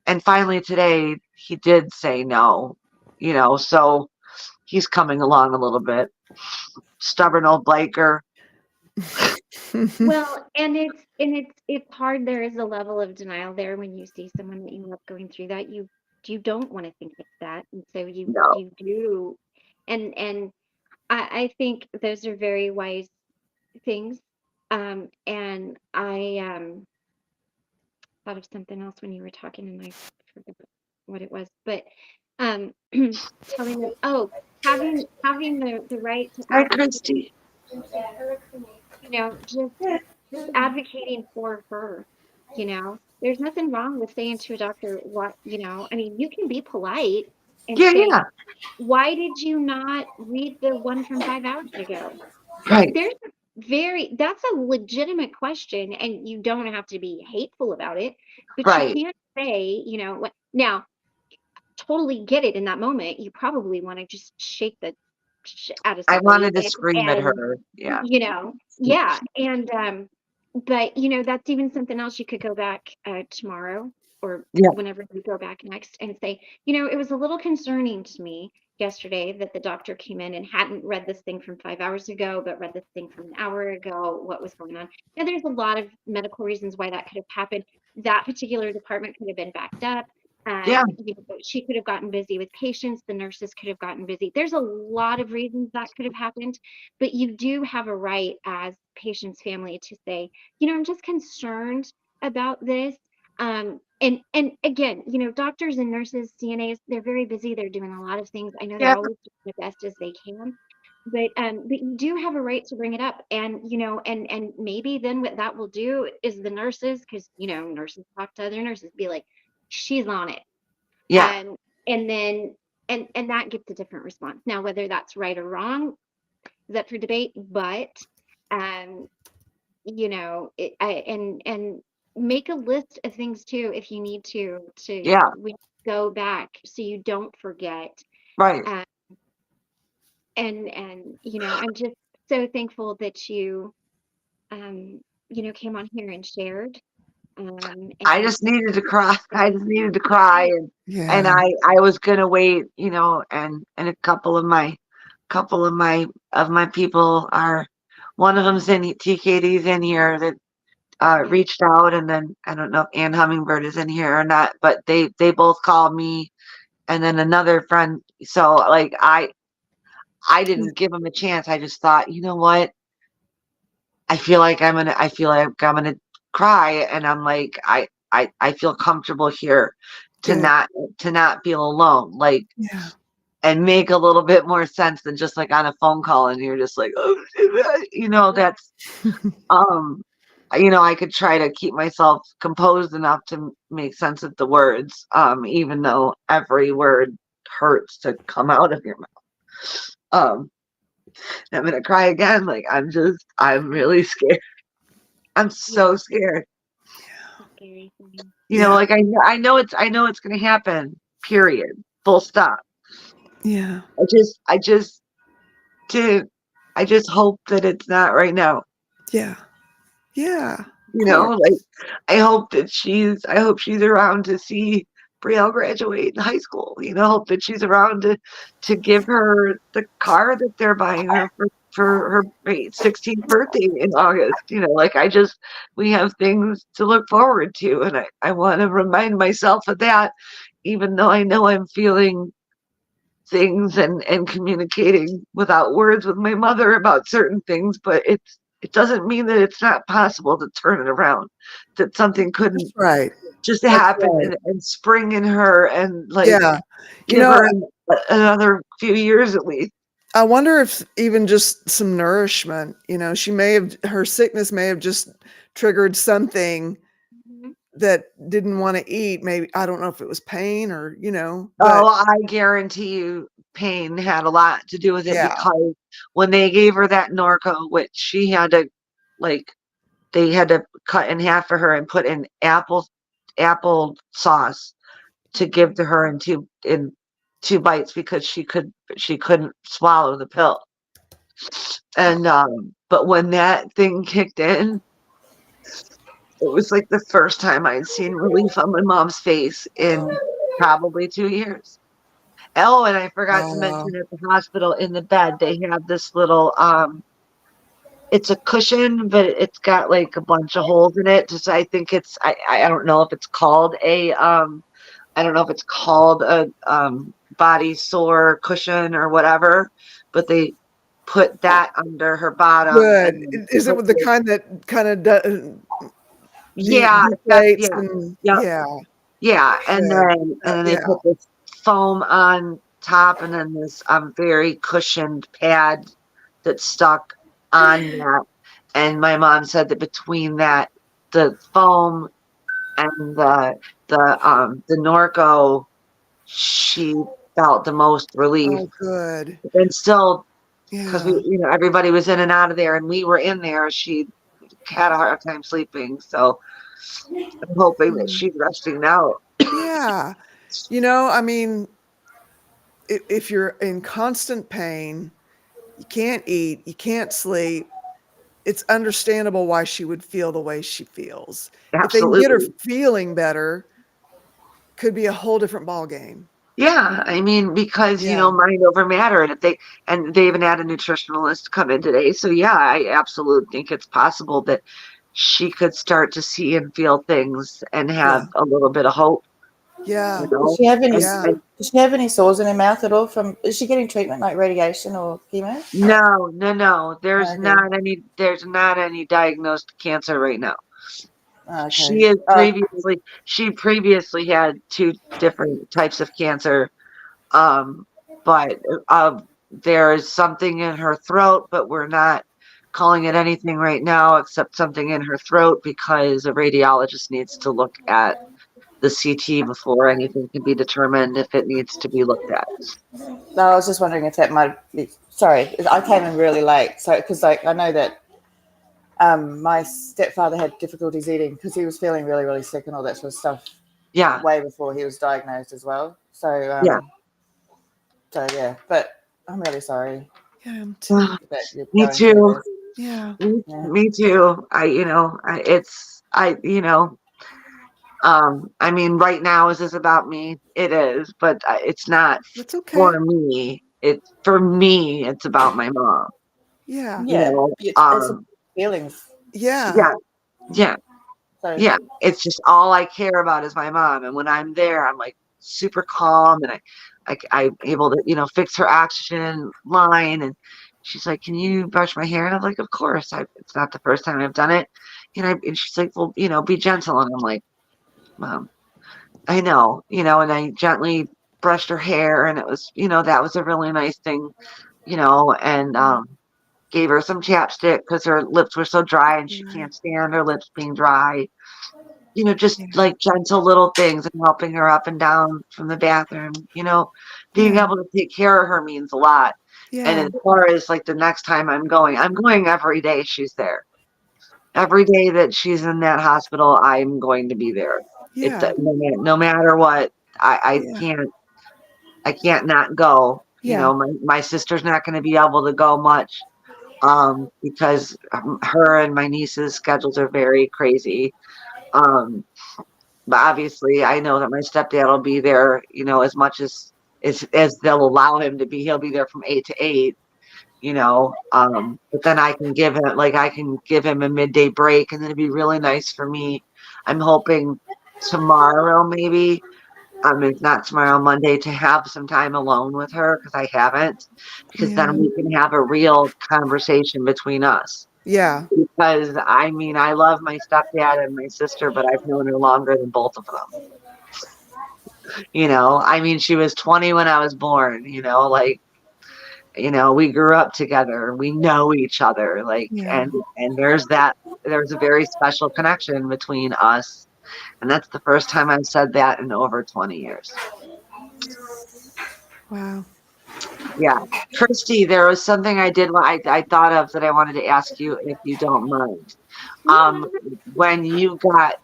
And finally today he did say no, so he's coming along a little bit. Stubborn old Blaker. Well, and it's hard. There is a level of denial there when you see someone that you love going through that. You don't want to think it's that, and so No. you do. And I think those are very wise things. And I thought of something else when you were talking, and I forgot what it was. But um, telling them, oh, having the right to Hi, advocate, Christy. just advocating for her. There's nothing wrong with saying to a doctor what, I mean, you can be polite and Yeah, say, yeah. why did you not read the one from 5 hours ago? Right, That's a legitimate question, and you don't have to be hateful about it, but you right. can't say, now, totally get it in that moment. You probably want to just shake the out of I somebody wanted to scream at and her. Yeah. yeah. And but that's even something else. You could go back tomorrow or Yeah. whenever you go back next and say, it was a little concerning to me yesterday that the doctor came in and hadn't read this thing from 5 hours ago, but read this thing from an hour ago. What was going on? And there's a lot of medical reasons why that could have happened. That particular department could have been backed up. Yeah. She could have gotten busy with patients. The nurses could have gotten busy. There's a lot of reasons that could have happened, but you do have a right as patient's family to say, I'm just concerned about this. And again, doctors and nurses, CNAs, they're very busy. They're doing a lot of things. I know they're Yeah. always doing the best as they can, but you do have a right to bring it up. And and maybe then what that will do is the nurses, because nurses talk to other nurses, be like, she's on it. Yeah. And then and that gets a different response. Now, whether that's right or wrong is up for debate, but and make a list of things too if you need to Yeah. we go back so you don't forget. Right. And I'm just so thankful that you came on here and shared. I And just needed to cry. I just needed to cry, and Yeah. I was gonna wait, and a couple of my people are, one of them's in TKD's in here that reached out, and then I don't know if Ann Hummingbird is in here or not, but they both called me, and then another friend. So like I didn't give them a chance. I just thought, you know what? I feel like I'm gonna cry, and I'm like, I feel comfortable here to Good. not feel alone, like, Yeah. and make a little bit more sense than just like on a phone call, and you're just like, oh, that's I could try to keep myself composed enough to make sense of the words, even though every word hurts to come out of your mouth. I'm gonna cry again. Like, I'm really scared. I'm so scared. scary thing. Yeah. Like I know it's gonna happen. Period. Full stop. Yeah. To I just hope that it's not right now. Yeah. Yeah. Of course. Like I hope she's around to see Brielle graduate in high school. Hope that she's around to give her the car that they're buying her for her 16th birthday in August. Like we have things to look forward to, and I want to remind myself of that, even though I know I'm feeling things and communicating without words with my mother about certain things, but it doesn't mean that it's not possible to turn it around, that something couldn't That's right. just That's happen right. and spring in her and like Yeah. give her another few years at least. I wonder if even just some nourishment, her sickness may have just triggered something Mhm. that didn't want to eat. Maybe, I don't know if it was pain or, Oh, but I guarantee you pain had a lot to do with it, yeah. because when they gave her that Norco, which she had to, like, they had to cut in half for her and put in apple sauce to give to her in two bites because she couldn't swallow the pill. And but when that thing kicked in, it was like the first time I'd seen relief on my mom's face in probably 2 years. Oh, and I forgot to Wow. mention at the hospital in the bed, they have this little, it's a cushion, but it's got like a bunch of holes in it. Just, I think I don't know if it's called I don't know if it's called a body sore cushion or whatever, but they put that under her bottom Good. and Is it put with the kind that kind of yeah, deflates yeah, and yep. yeah, Yeah, good. and then they Yeah. put this foam on top, and then this very cushioned pad that's stuck on that. And my mom said that between that, the foam and the Norco, she felt the most relief. Oh, good. And still, because we, Yeah. everybody was in and out of there, and we were in there, she had a hard time sleeping. So I'm hoping that Mm. she's resting now. Yeah. I mean, if you're in constant pain, you can't eat, you can't sleep, it's understandable why she would feel the way she feels. If they can get her Absolutely. feeling better, could be a whole different ball game. Yeah, I mean, because Yeah. mind over matter, and if they even had a nutritionalist come in today, so yeah, I absolutely think it's possible that she could start to see and feel things and Yeah. have a little bit of hope. Yeah. Does she have any? Yeah. Does she have any sores in her mouth at all? From is she getting treatment like radiation or chemo? No, Okay. there's not any diagnosed cancer right now. Oh, She okay. is she previously had two different types of cancer. But there is something in her throat, but we're not calling it anything right now except something in her throat because a radiologist needs to look at the CT before anything can be determined if it needs to be looked at. No, I was just wondering if that might be. Sorry, I came in really late, so because I know that my stepfather had difficulties eating because he was feeling really, really sick and all that sort of stuff. Yeah. Way before he was diagnosed as well. So Yeah. So yeah, but I'm really sorry Yeah, I'm too. that you're Me going through too. this. Yeah. Me too. I mean, right now, is this about me? It is, but it's not That's okay. for me. For me, it's about my mom. Yeah. Yeah, it's feelings. Yeah. Yeah. So Yeah. It's just all I care about is my mom. And when I'm there, I'm like super calm, and I'm able to, fix her oxygen line. And she's like, "Can you brush my hair?" And I'm like, "Of course. It's not the first time I've done it." And she's like, "Well, be gentle." And I'm like, "Mom, I know," and I gently brushed her hair, and it was, that was a really nice thing, and gave her some chapstick because her lips were so dry and she Right. can't stand her lips being dry. Just Yeah. like gentle little things and helping her up and down from the bathroom, being Yeah. able to take care of her means a lot. And Yeah. as far as like the next time I'm going every day she's there. Every day that she's in that hospital, I'm going to be there. It's Yeah. no matter what, I Yeah. can't not go. Yeah. My sister's not going to be able to go much because her and my niece's schedules are very crazy. But obviously, I know that my stepdad will be there, as much as they'll allow him to be. He'll be there from 8 to 8. But then I can give him a midday break, and then it'd be really nice for me. I'm hoping tomorrow, maybe, if not tomorrow, Monday, to have some time alone with her because I haven't, because Yeah. then we can have a real conversation between us. Yeah. Because I mean, I love my stepdad and my sister, but I've known her longer than both of them. I mean, she was 20 when I was born, we grew up together, we know each other, Yeah. and there's a very special connection between us. And that's the first time I've said that in over 20 years. Wow. Yeah. Christy, there was something I thought of that I wanted to ask you if you don't mind. When you got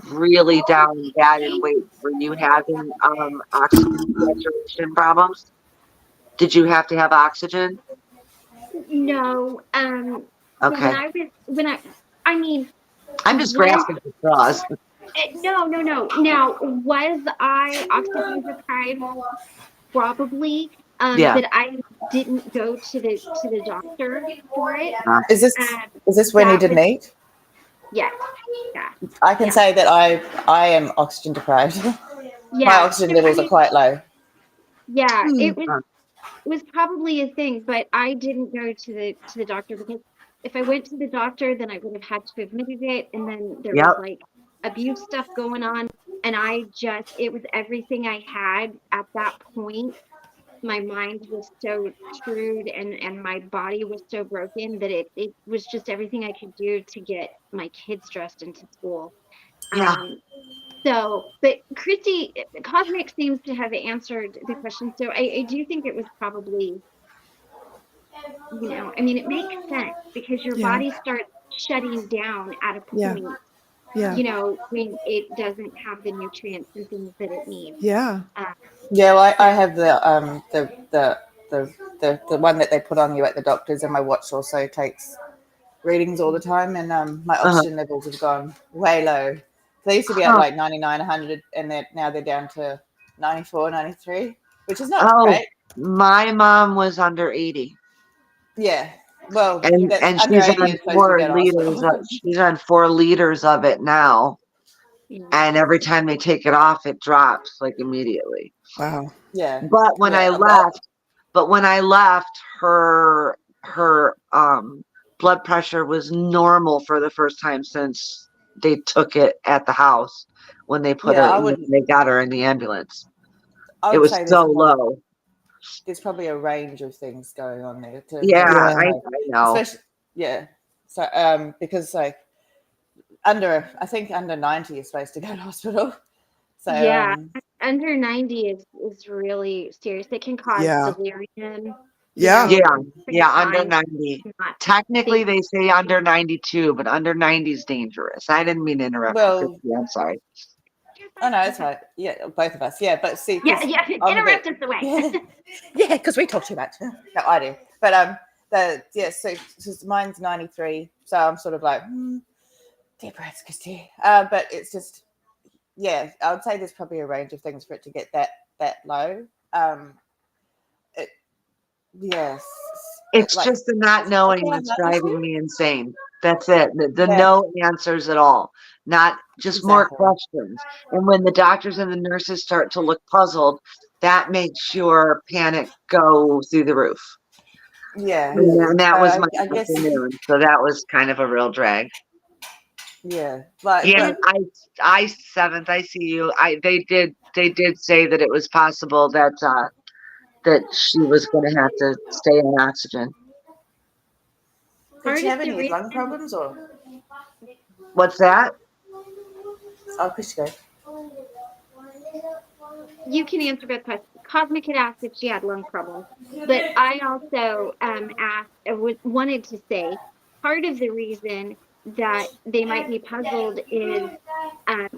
really down and bad in weight, were you having oxygen saturation problems? Did you have to have oxygen? No, so when Okay. I was I mean, I'm just was grasping for straws. no, no, no. Now, was I oxygen deprived? Probably, Yeah. but I didn't go to the doctor for it. Uh, Is this Um, is this when you that was didn't eat? yes, yeah, I can yeah, say that I am oxygen deprived. My yeah. oxygen So I levels are mean, quite low. yeah, Hmm. it was probably a thing, but I didn't go to the doctor because if I went to the doctor, then I would have had to have admitted it, and then there was yep. like abuse stuff going on, and I just it was everything I had at that point. My mind was so screwed and my body was so broken that it was just everything I could do to get my kids dressed into school. Yeah. Um, so, but Christy, Cosmic seems to have answered the question. So I do think it was probably, I mean, it makes sense because your Yeah. body starts shutting down at a Yeah. point, Yeah. when it doesn't have the nutrients and things that it needs. Yeah. Um, Yeah, well, I so have the one that they put on you at the doctor's, and my watch also takes readings all the time, and my Uh-huh. oxygen levels have gone way low. They used to be at Huh. like 99, 100, and now they're down to 94, 93, which is not Oh, great. my mom was under 80. Yeah, well, And yeah, that's and under she's 80 on is supposed to 4 go to liters hospital. of, she's on 4 liters of it now. yeah. And every time they take it off, it drops like immediately. Wow. Yeah, But when I yeah. left, her blood pressure was normal for the first time since they took it at the house when they put Yeah, her I in, would they got her in the ambulance. I It would was say so low. there's probably a range of things going on there to Yeah, make it Yeah. like, I know. especially yeah. So because like I think under 90 is supposed to go to hospital. So Yeah, under 90 is really serious. It can cause Yeah. delirium, Yeah. Yeah, for yeah, your under mind 90. not Technically, think. they say under 92, but under 90 is dangerous. I didn't mean to interrupt you, well, Christy. I'm sorry. oh no, it's right. Yeah, both of us. Yeah, but see, Yeah, because yeah, I'm a interrupt bit us away. yeah, yeah, because we talk too much. No, I do. But so mine's 93, so I'm sort of like deep breaths, Christy. But it's just yeah, I would say there's probably a range of things for it to get that low. It yes, It's like just the not it knowing can't that's happen to driving you. me insane. That's it. The Yeah, no answers at all. Not just more exactly. questions. And when the doctors and the nurses start to look puzzled, that makes your panic go through the roof. Yeah. And So that was my I guess afternoon. So that was kind of a real drag. yeah, like Yeah, but I seventh, I see you. They did say that it was possible that that she was gonna have to stay on oxygen. did Part she of have the any lung reason problems or What's that? oh could she go? you can answer that question. Cosmic had asked if she had lung problems, but I also asked, wanted to say, part of the reason that they might be puzzled is um,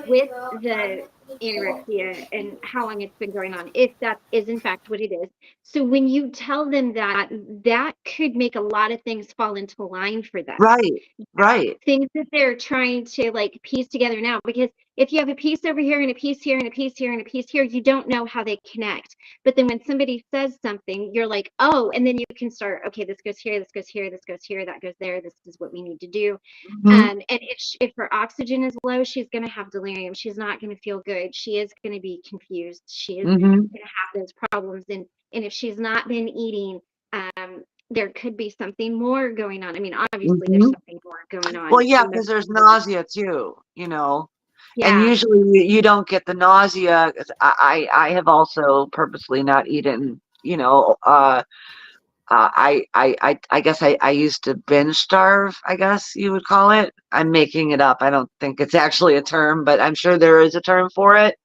with the anorexia and how long it's been going on, if that is in fact what it is. So when you tell them that, that could make a lot of things fall into line for them. Right, right. Things that they're trying to like piece together now, because if you have a piece over here and a piece here and a piece here and a piece here, you don't know how they connect. But then when somebody says something, you're like, oh, and then you can start, okay, this goes here, this goes here, this goes here, that goes there, this is what we need to do. Mhm, And if her oxygen is low, she's going to have delirium. She's not going to feel good. She is going to be confused. She is mhm, going to have those problems. And if she's not been eating, there could be something more going on. I mean, obviously there's mhm. something more going Well, on. yeah, because there's nausea too, and Yeah. usually you don't get the nausea. 'Cause I have also purposely not eaten, I guess I used to binge starve, I guess you would call it. I'm making it up. I don't think it's actually a term, but I'm sure there is a term for it.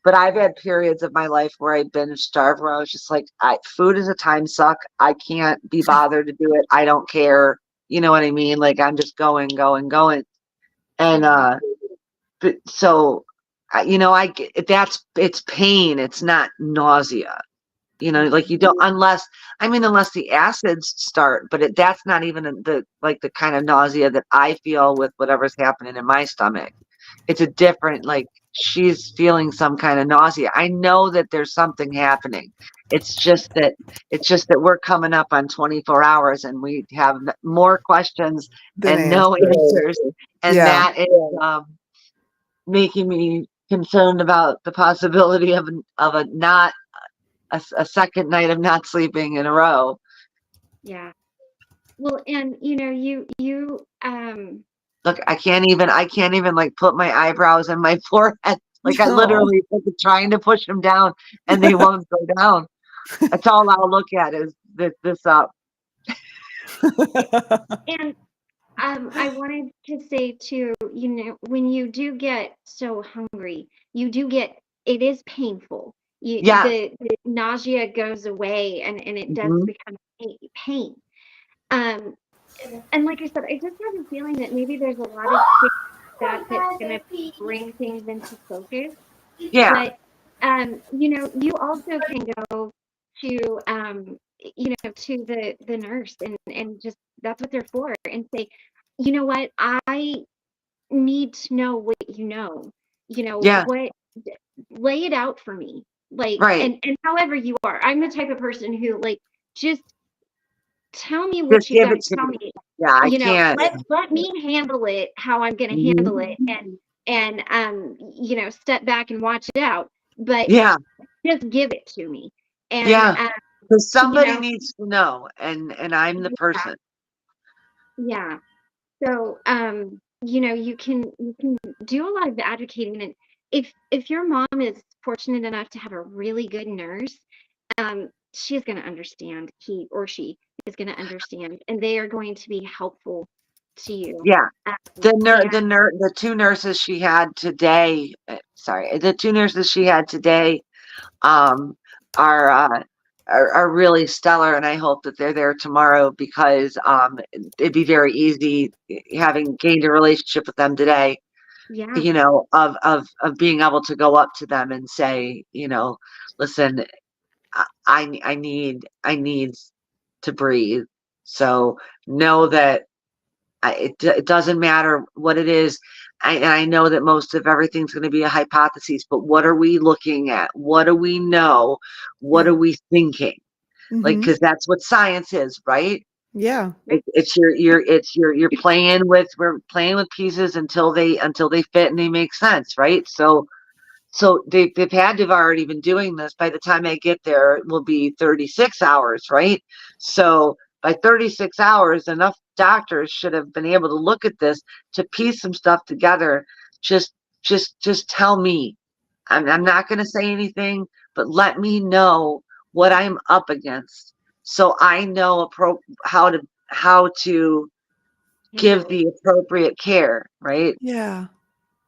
But I've had periods of my life where I binge starved, where I was just like, food is a time suck. I can't be bothered to do it. I don't care. You know what I mean? Like I'm just going, going, going. And but so, I get it's pain. It's not nausea. Like you don't, unless the acids start, but that's not even the kind of nausea that I feel with whatever's happening in my stomach. It's a different, like, she's feeling some kind of nausea. I know that there's something happening. It's just that we're coming up on 24 hours and we have more questions Then and no answers. And Yeah. that is making me concerned about the possibility of a not a second night of not sleeping in a row. Yeah. Well, and you Look, I can't even like put my eyebrows in my forehead. Like I No. literally trying to push them down and they won't go down. That's all I'll look at is this up. and I wanted to say too, when you do get so hungry, it is painful. Yes. The nausea goes away and it does Mhm. become pain. And like I said, I just have a feeling that maybe there's a lot of things that's gonna bring things into focus. Yeah. But you also can go to to the nurse and just that's what they're for and say, you know what, I need to know what Yeah. what lay it out for me. Like Right. and however you are. I'm the type of person who like just tell me Just what you give got it to to tell me. me. Yeah, I can't. Let me handle it how I'm going to Mhm. handle it and step back and watch it out. But Yeah. just give it to me. And Yeah. Because somebody know, needs to know, and I'm the person. yeah. So you can do a lot of advocating, and if your mom is fortunate enough to have a really good nurse, she's going to understand. He or she is going to understand, and they are going to be helpful to you. Yeah. And The two nurses she had today, the two nurses she had today, um, are, are really stellar, and I hope that they're there tomorrow because, it'd be very easy having gained a relationship with them today, yeah, of being able to go up to them and say, listen, I need to breathe. So know that it doesn't matter what it is. I know that most of everything's going to be a hypothesis, but what are we looking at? What do we know? What Yeah. are we thinking? Like, Mhm. because that's what science is, right? Yeah. You're playing with, we're playing with pieces until they fit and they make sense, right? So they've had to have already been doing this. By the time I get there, it will be 36 hours, right? So by 36 hours, enough doctors should have been able to look at this to piece some stuff together. Just tell me. I'm not going to say anything, but let me know what I'm up against, so I know how to give the appropriate care, right? Yeah.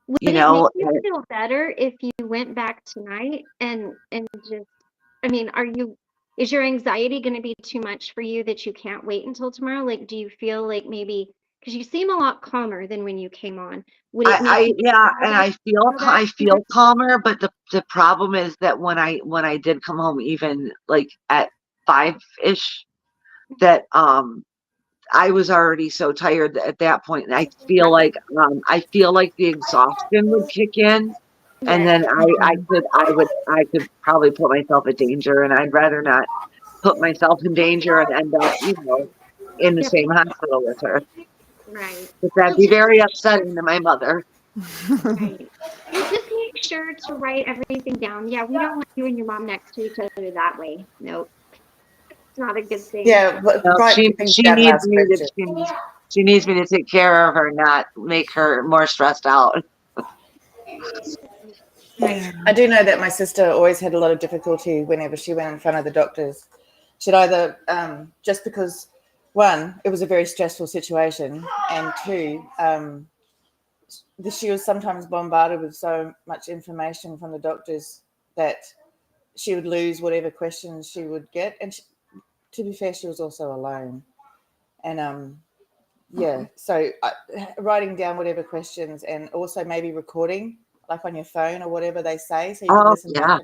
would You it make know, you feel better if you went back tonight and just I mean, is your anxiety going to be too much for you that you can't wait until tomorrow? Like, do you feel like maybe because you seem a lot calmer than when you came on, would it make you yeah, feel and better to go back I tomorrow? feel calmer, but the problem is that when I did come home, even like at 5-ish, that I was already so tired at that point, and I feel like the exhaustion would kick in, and Yes. then I could probably put myself in danger, and I'd rather not put myself in danger and end up, in the Yep. same hospital with her. Right. 'Cause that'd Well, be just very upsetting to my mother. right. Well, just make sure to write everything down. Yeah, we don't want you and your mom next to each other that way. Nope, it's not a good thing. Yeah, but No, write things she down and needs ask me questions. she needs me to take care of her, not make her more stressed out. Right. I do know that my sister always had a lot of difficulty whenever she went in front of the doctors. She'd either, just because, one, it was a very stressful situation, and two, she was sometimes bombarded with so much information from the doctors that she would lose whatever questions she would get. And to be fair, she was also alone. And yeah. So writing down whatever questions, and also maybe recording, like on your phone or whatever they say, so you can Oh, listen yeah.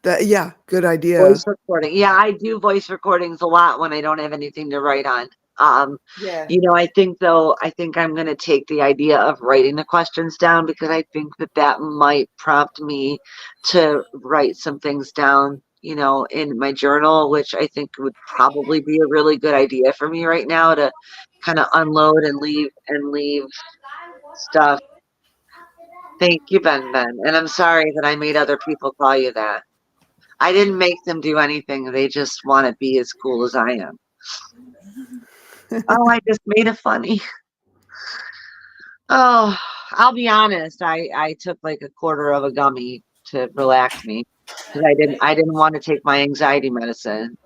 back. Yeah, good idea. Voice recording. Yeah, I do voice recordings a lot when I don't have anything to write on. Yeah. I think I'm going to take the idea of writing the questions down, because I think that might prompt me to write some things down, in my journal, which I think would probably be a really good idea for me right now, to kind of unload and leave stuff. Thank you, Ben. And I'm sorry that I made other people call you that. I didn't make them do anything. They just want to be as cool as I am. Oh, I just made it funny. Oh, I'll be honest. I took like a quarter of a gummy to relax me, because I didn't want to take my anxiety medicine.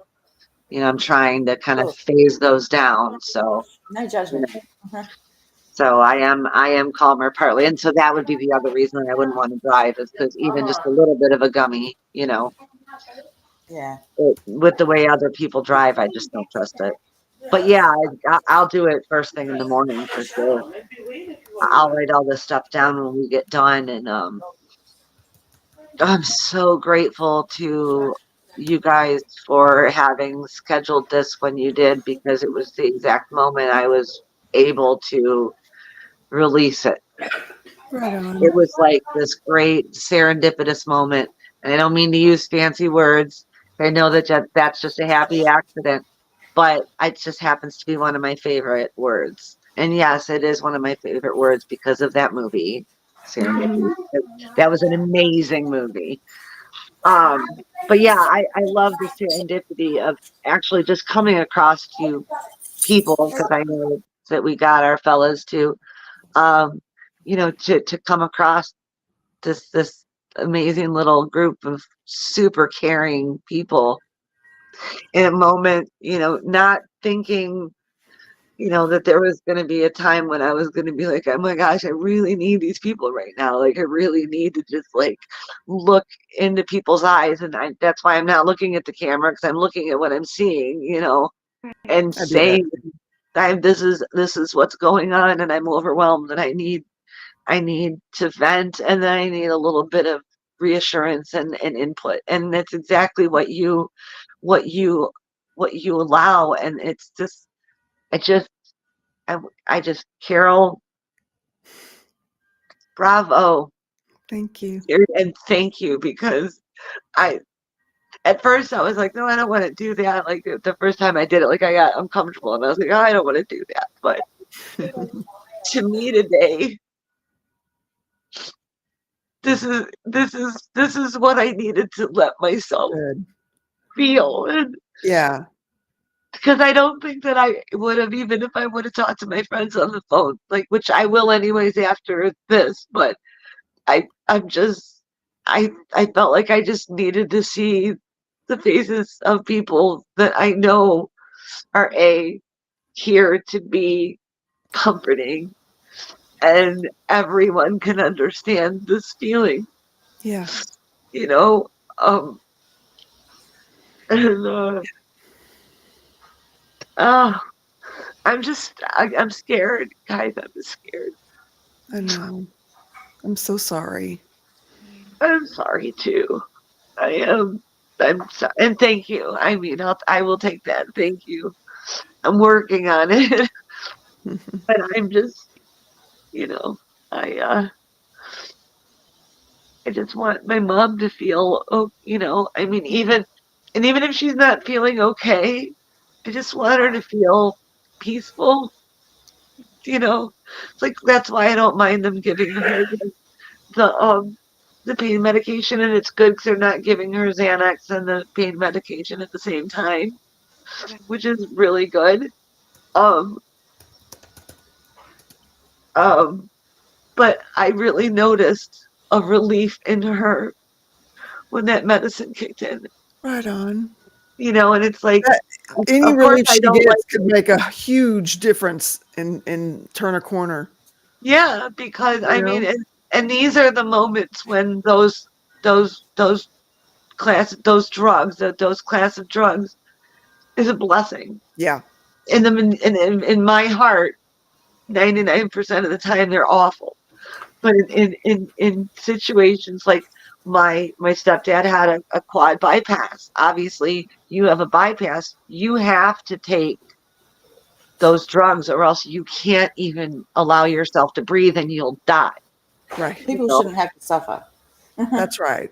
I'm trying to kind of phase those down. So, No judgment. so I am calmer partly. And so that would be the other reason I wouldn't want to drive, is because even just a little bit of a gummy, Yeah. with the way other people drive, I just don't trust it. But yeah, I'll do it first thing in the morning for sure. I'll write all this stuff down when we get done. And I'm so grateful to you guys for having scheduled this when you did, because it was the exact moment I was able to release it. Right on. It was like this great serendipitous moment. And I don't mean to use fancy words. I know that that's just a happy accident, but it just happens to be one of my favorite words. And yes, it is one of my favorite words because of that movie, Serendipity. That was an amazing movie. But yeah, I love the serendipity of actually just coming across to people, because I know that we got our fellas too. To come across this amazing little group of super caring people in a moment, not thinking, that there was going to be a time when I was going to be like, oh my gosh, I really need these people right now. Like, I really need to just like look into people's eyes. And that's why I'm not looking at the camera, because I'm looking at what I'm seeing, and I do that. saying, this is what's going on, and I'm overwhelmed, and I need to vent, and then I need a little bit of reassurance and input. And that's exactly what you allow. And it's just, I just, Carol, bravo. Thank you. And thank you, because at first I was like, no, I don't want to do that. Like the first time I did it, like I got uncomfortable, and I was like, oh, I don't want to do that. But to me today, this is what I needed to let myself Good. feel. And Yeah. because I don't think that I would have, even if I would have talked to my friends on the phone, like, which I will anyways after this, but I'm just, I felt like I just needed to see the faces of people that I know are here to be comforting, and everyone can understand this feeling, Yeah. um, and I'm scared, guys. I'm scared. I know. I'm so sorry. I'm sorry too. I am. I'm sorry, and thank you. I mean, I will take that. Thank you. I'm working on it, but I'm just, I I just want my mom to feel, I mean, even if she's not feeling okay, I just want her to feel peaceful. It's like, that's why I don't mind them giving her the pain medication, and it's good because they're not giving her Xanax and the pain medication at the same time, which is really good. Um, but I really noticed a relief in her when that medicine kicked in, Right on. and it's like, Any of course relief I she don't like gets could it. make a huge difference and turn a corner. Yeah, because You I know? mean, and these are the moments when those those drugs, those class of drugs is a blessing. Yeah. In my heart, 99% of the time they're awful. But in situations like my stepdad had a quad bypass. Obviously, you have a bypass, you have to take those drugs, or else you can't even allow yourself to breathe and you'll die. Right. You People know? shouldn't have to suffer. That's right.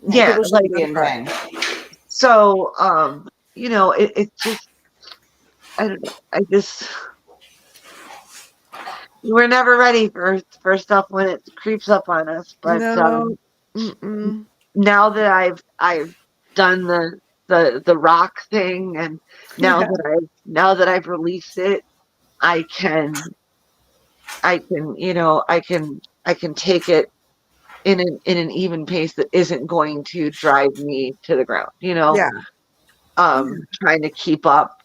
Yeah, People like shouldn't be in Right. pain. so. It just I don't know. I just we're never ready for stuff when it creeps up on us. But No. Mm-mm. now that I've done the rock thing, and Yeah. now that I've released it, I can I can take it in an even pace that isn't going to drive me to the ground. Yeah. Trying to keep up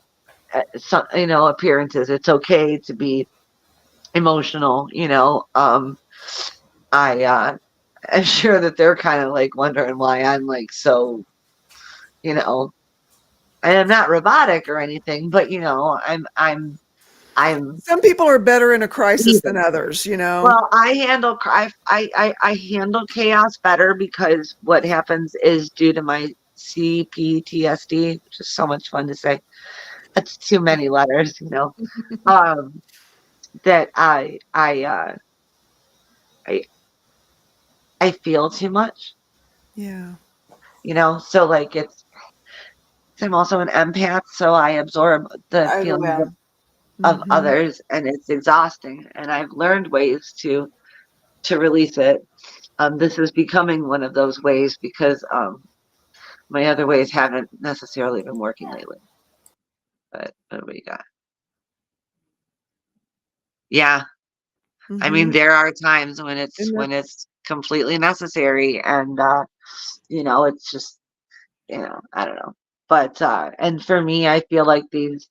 some appearances. It's okay to be emotional. I'm sure that they're kind of like wondering why I'm like so, you know, and I'm not robotic or anything, but I'm Some people are better in a crisis than even. others, you know? Well, I handle chaos better because what happens is due to my CPTSD, which is so much fun to say. That's too many letters, Um, that I I feel too much, Yeah. So like I'm also an empath, so I absorb the feelings Overwhelmed. of Hmm. others, and it's exhausting, and I've learned ways to release it. This is becoming one of those ways because my other ways haven't necessarily been working lately. But what do we got? Yeah, I mean, Hmm. there are times when And it's completely necessary, and it's just I don't know. But and for me, I feel like these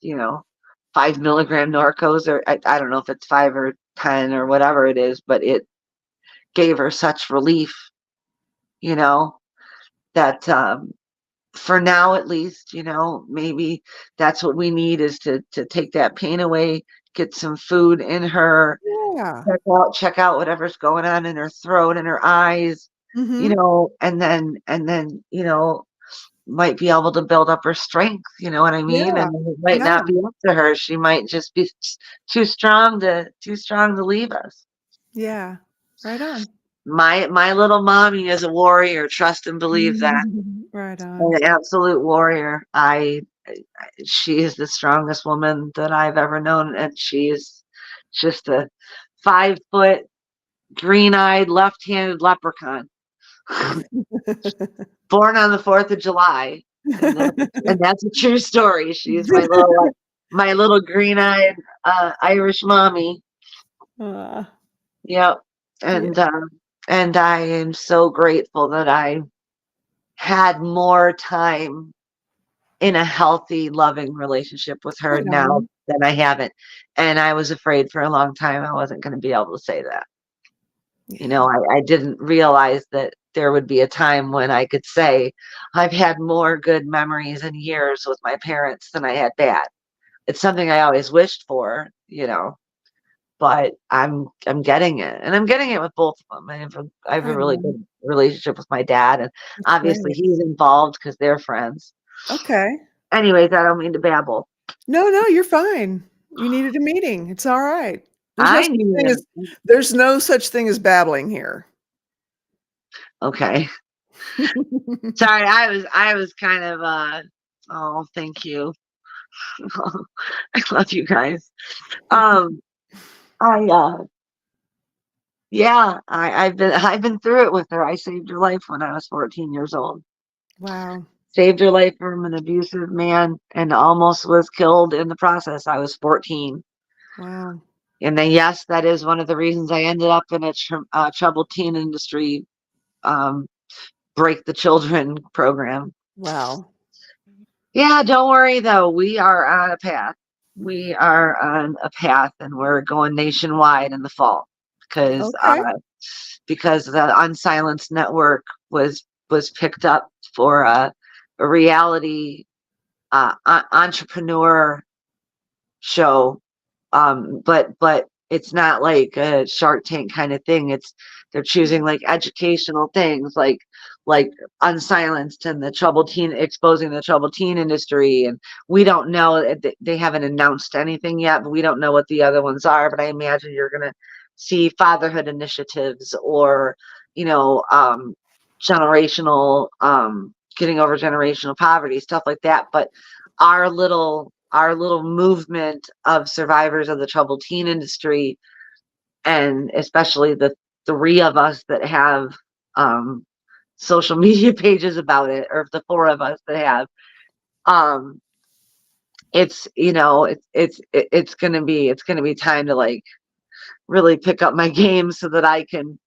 5 milligram Norcos, or I don't know if it's 5 or 10 or whatever it is, but it gave her such relief, you know, that for now at least, maybe that's what we need, is to take that pain away, get some food in her, yeah. check out whatever's going on in her throat and her eyes, Hmm. and then might be able to build up her strength, you know what I mean? Yeah. And it might Yeah. not be up to her. She might just be too strong to leave us. Yeah. Right on. My little mommy is a warrior, trust and believe that. Right on. An absolute warrior. She is the strongest woman that I've ever known, and she is just a 5 foot, green-eyed, left-handed leprechaun. Born on the 4th of July, and that's a true story. She's my little green-eyed Irish mommy. Uh, Yep. yeah. And I am so grateful that I had more time in a healthy, loving relationship with her Right now on. than I haven't. And I was afraid for a long time I wasn't going to be able to say that. Yeah. I didn't realize that there would be a time when I could say, I've had more good memories and years with my parents than I had bad. It's something I always wished for, but I'm getting it. And I'm getting it with both of them. I have a Right really on. good relationship with my dad, and That's obviously great. he's involved because they're friends. Okay. Anyways, I don't mean to babble. No, no, you're fine. You needed a meeting. It's all right. There's no I such need thing it. as there's no such thing as babbling here. Okay. Sorry, I was kind of oh, thank you. I love you guys. Um I yeah, I've been through it with her. I saved her life when I was 14 years old. Wow. Saved her life from an abusive man and almost was killed in the process. I was 14. Wow. And then yes, that is one of the reasons I ended up in a troubled teen industry um break the children program. Wow. Yeah, don't worry though. We are on a path. We are on a path, and we're going nationwide in the fall because Okay. the Unsilenced Network was picked up for a reality entrepreneur show, but it's not like a Shark Tank kind of thing. They're choosing like educational things like Unsilenced and the troubled teen, exposing the troubled teen industry. And we don't know, they haven't announced anything yet, but we don't know what the other ones are. But I imagine you're gonna see fatherhood initiatives, or generational, getting over generational poverty, stuff like that. But our little movement of survivors of the troubled teen industry, and especially the three of us that have social media pages about it, or the four of us that have, it's gonna be time to like really pick up my game, so that I can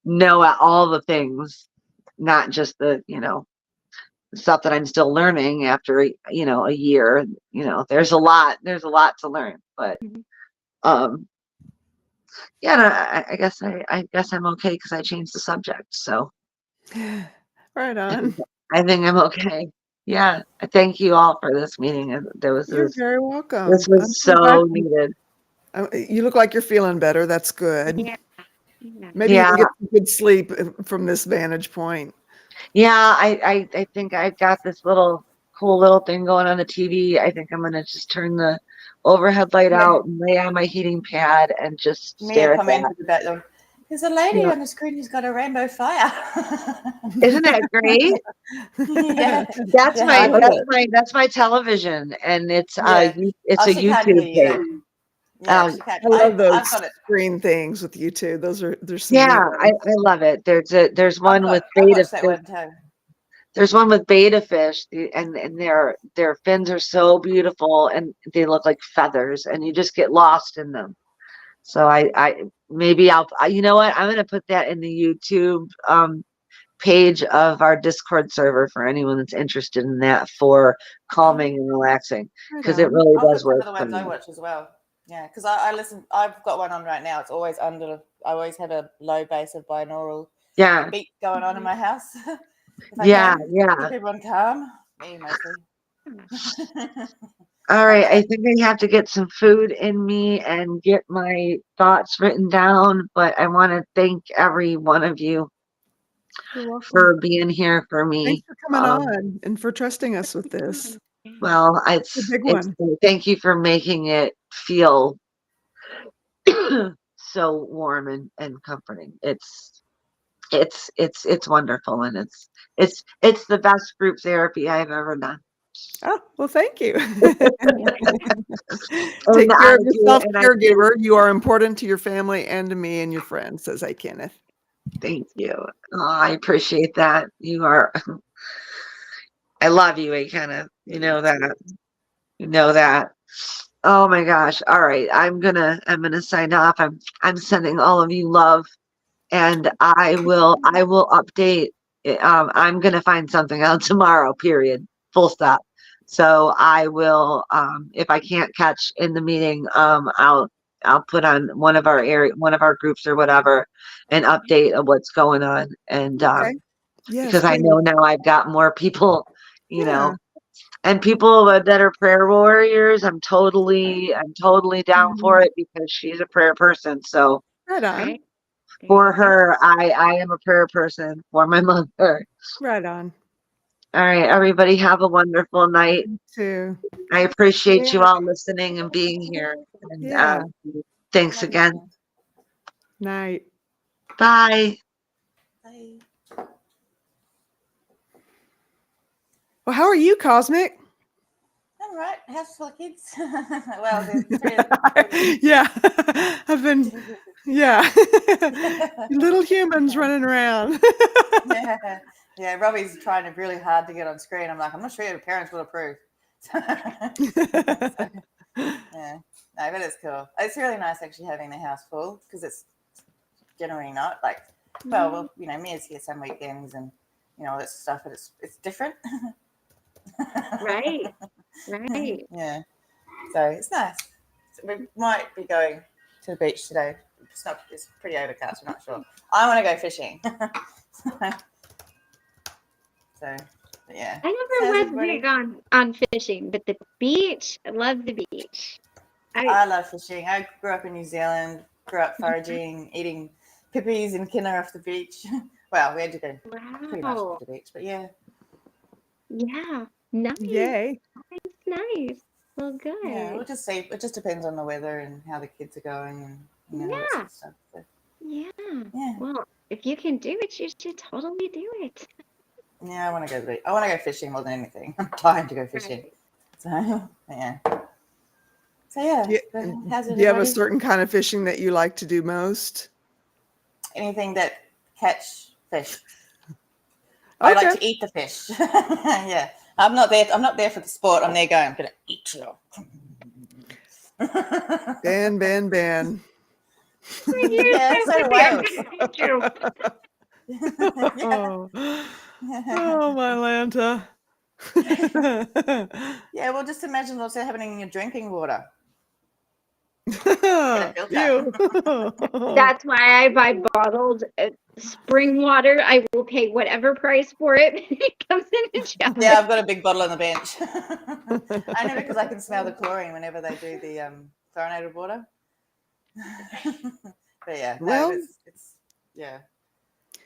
know all the things, not just the stuff that I'm still learning after a year. There's a lot to learn, but Mhm. yeah, no, I guess I'm okay because I changed the subject. So Right I think, on. I think I'm okay. Yeah, I thank you all for this meeting. You're very This welcome. I'm was so glad so needed. you look like you're feeling better. That's good. Yeah. Yeah. Maybe you Yeah, can get some good sleep from this vantage point. yeah. I think I've got this cool little thing going on the TV. I think I'm gonna just turn the overhead light Yeah. out and lay on my heating pad and just Mia stare at that. commented about them. There's a lady Yeah. on the screen who's got a rainbow fire. Isn't that great? Yeah. That's Yeah, I I my love love that's it. my that's my television, and it's Yeah. it's Oh, a she can't hear YouTube you page. though. Yeah, she can't. I love those I've got it. screen things with YouTube. They're some Yeah, neat I ones. love it. There's one with I've beta. watched that one too. There's one with beta fish, and their fins are so beautiful, and they look like feathers, and you just get lost in them. So maybe you know what, I'm gonna put that in the YouTube page of our Discord server for anyone that's interested in that, for calming and relaxing, Right because it on. really I'll does put some work of the for ones I me. watch as well. Yeah, because I listen. I've got one on right now. It's always under. I always have a low base of binaural Yeah, beat going on in my house. If I yeah, can yeah. keep everyone calm, me mostly. All right, Okay. I think I have to get some food in me and get my thoughts written down, but I want to thank every one of you You're welcome. for being here for Thanks me. for coming on and for trusting us with this. Well, It's a big one. thank you for making it feel so warm and comforting. It's wonderful, and it's the best group therapy I've ever done. Oh, well, thank you. And Take care I of do, yourself, and I do. caregiver. You are important to your family and to me and your friends, says I, Kenneth. Thank you. Oh, I appreciate that. You are. I love you, Kenneth. You know that. You know that. Oh my gosh. All right. I'm gonna sign off. I'm sending all of you love, and I will update. I'm gonna find something out tomorrow, period. Full stop. So I will, if I can't catch in the meeting, I'll put on one of our groups or whatever, an update of what's going on. And Okay. Yes, because I please. know now I've got more people, Yeah. and people that are prayer warriors. I'm totally down for it, because she's a prayer person. So Right on. Right. for her, I am a prayer person for my mother. Right on. All right, everybody, have a wonderful night. You too. I appreciate you all listening and being here. And Yeah. thanks Love you, again. Jen. Night. Bye. Bye. Well, how are you, Cosmic? All right, house full of kids. Well, there's three of them. Yeah. I've been, yeah. Little humans running around. Yeah, yeah. Robbie's trying really hard to get on screen. I'm like, I'm not sure your parents will approve. So, yeah, no, but it's cool. It's really nice actually having the house full, because it's generally not like, well, Mia's here some weekends and all that stuff, but it's different. Right. Right. Yeah, so it's nice. So we might be going to the beach today. It's pretty overcast. I'm not sure. I want to go fishing. So, but yeah. I So never was everybody- big on fishing, but the beach, I love the beach. I love fishing. I grew up in New Zealand, grew up foraging, eating pippies and kina off the beach. Well, we had to go pretty much Wow. off the beach, but yeah. Yeah. Nice. Yay. Nice. Well, Yeah, good. we'll just see. It just depends on the weather and how the kids are going and all that sort Yeah. of stuff. So, Yeah. yeah. Well, if you can do it, you should totally do it. Yeah, I want to go. I want to go fishing more than anything. I'm dying to go fishing. Right. So yeah. So yeah. Yeah, But and how's do you have a everybody? certain kind of fishing that you like to do most? Anything that catch fish. I like Okay. to eat the fish. Yeah. I'm not there for the sport. I'm there going, I'm gonna eat you. Ban. Yeah, so do whales. True. Yeah. Oh, my Lanta. Yeah, well, just imagine what's happening in your drinking water. Get a filter. Ew. That's why I buy bottled spring water. I will pay whatever price for it. It comes in a jar. Yeah, I've got a big bottle on the bench. I know because I can smell the chlorine whenever they do the chlorinated water. But yeah, no, Well, it's yeah.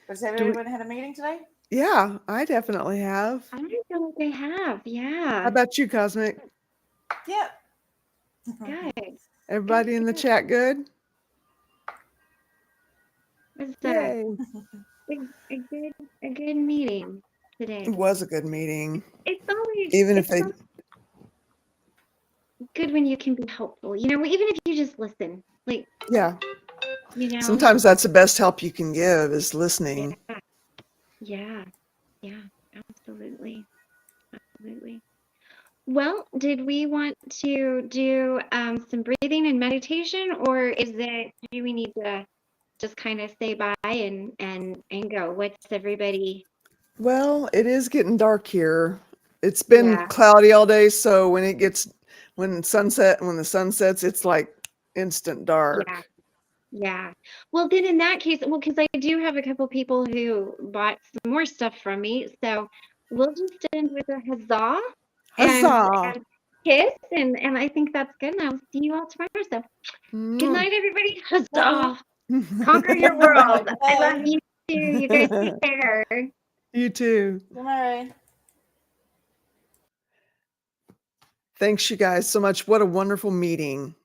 But has do we- everyone had a meeting today? Yeah, I definitely have. I don't feel like they have. How Yeah. about you, Cosmic? Yeah. Good. Everybody in the Good. chat good? Was Yay. a good meeting today. It was a good meeting. It's always Even if it's they, always good when you can be helpful. Even if you just listen, like yeah, Sometimes that's the best help you can give is listening. Yeah, absolutely. Well, did we want to do some breathing and meditation, or do we need to just kind of say bye and go? What's everybody? Well, it is getting dark here. It's been Yeah. cloudy all day, so when the sun sets, it's like instant dark. Yeah. Well, then in that case, because I do have a couple people who bought some more stuff from me, so we'll just end with a huzzah Huzzah! and kiss, and I think that's good. And I'll see you all tomorrow. So good night, everybody. Huzzah! Conquer your world. I love you too. You guys take care. You too. Good night. Thanks, you guys, so much. What a wonderful meeting.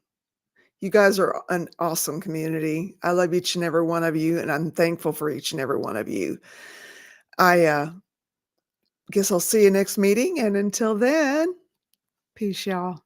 You guys are an awesome community. I love each and every one of you, and I'm thankful for each and every one of you. I guess I'll see you next meeting, and until then, peace, y'all.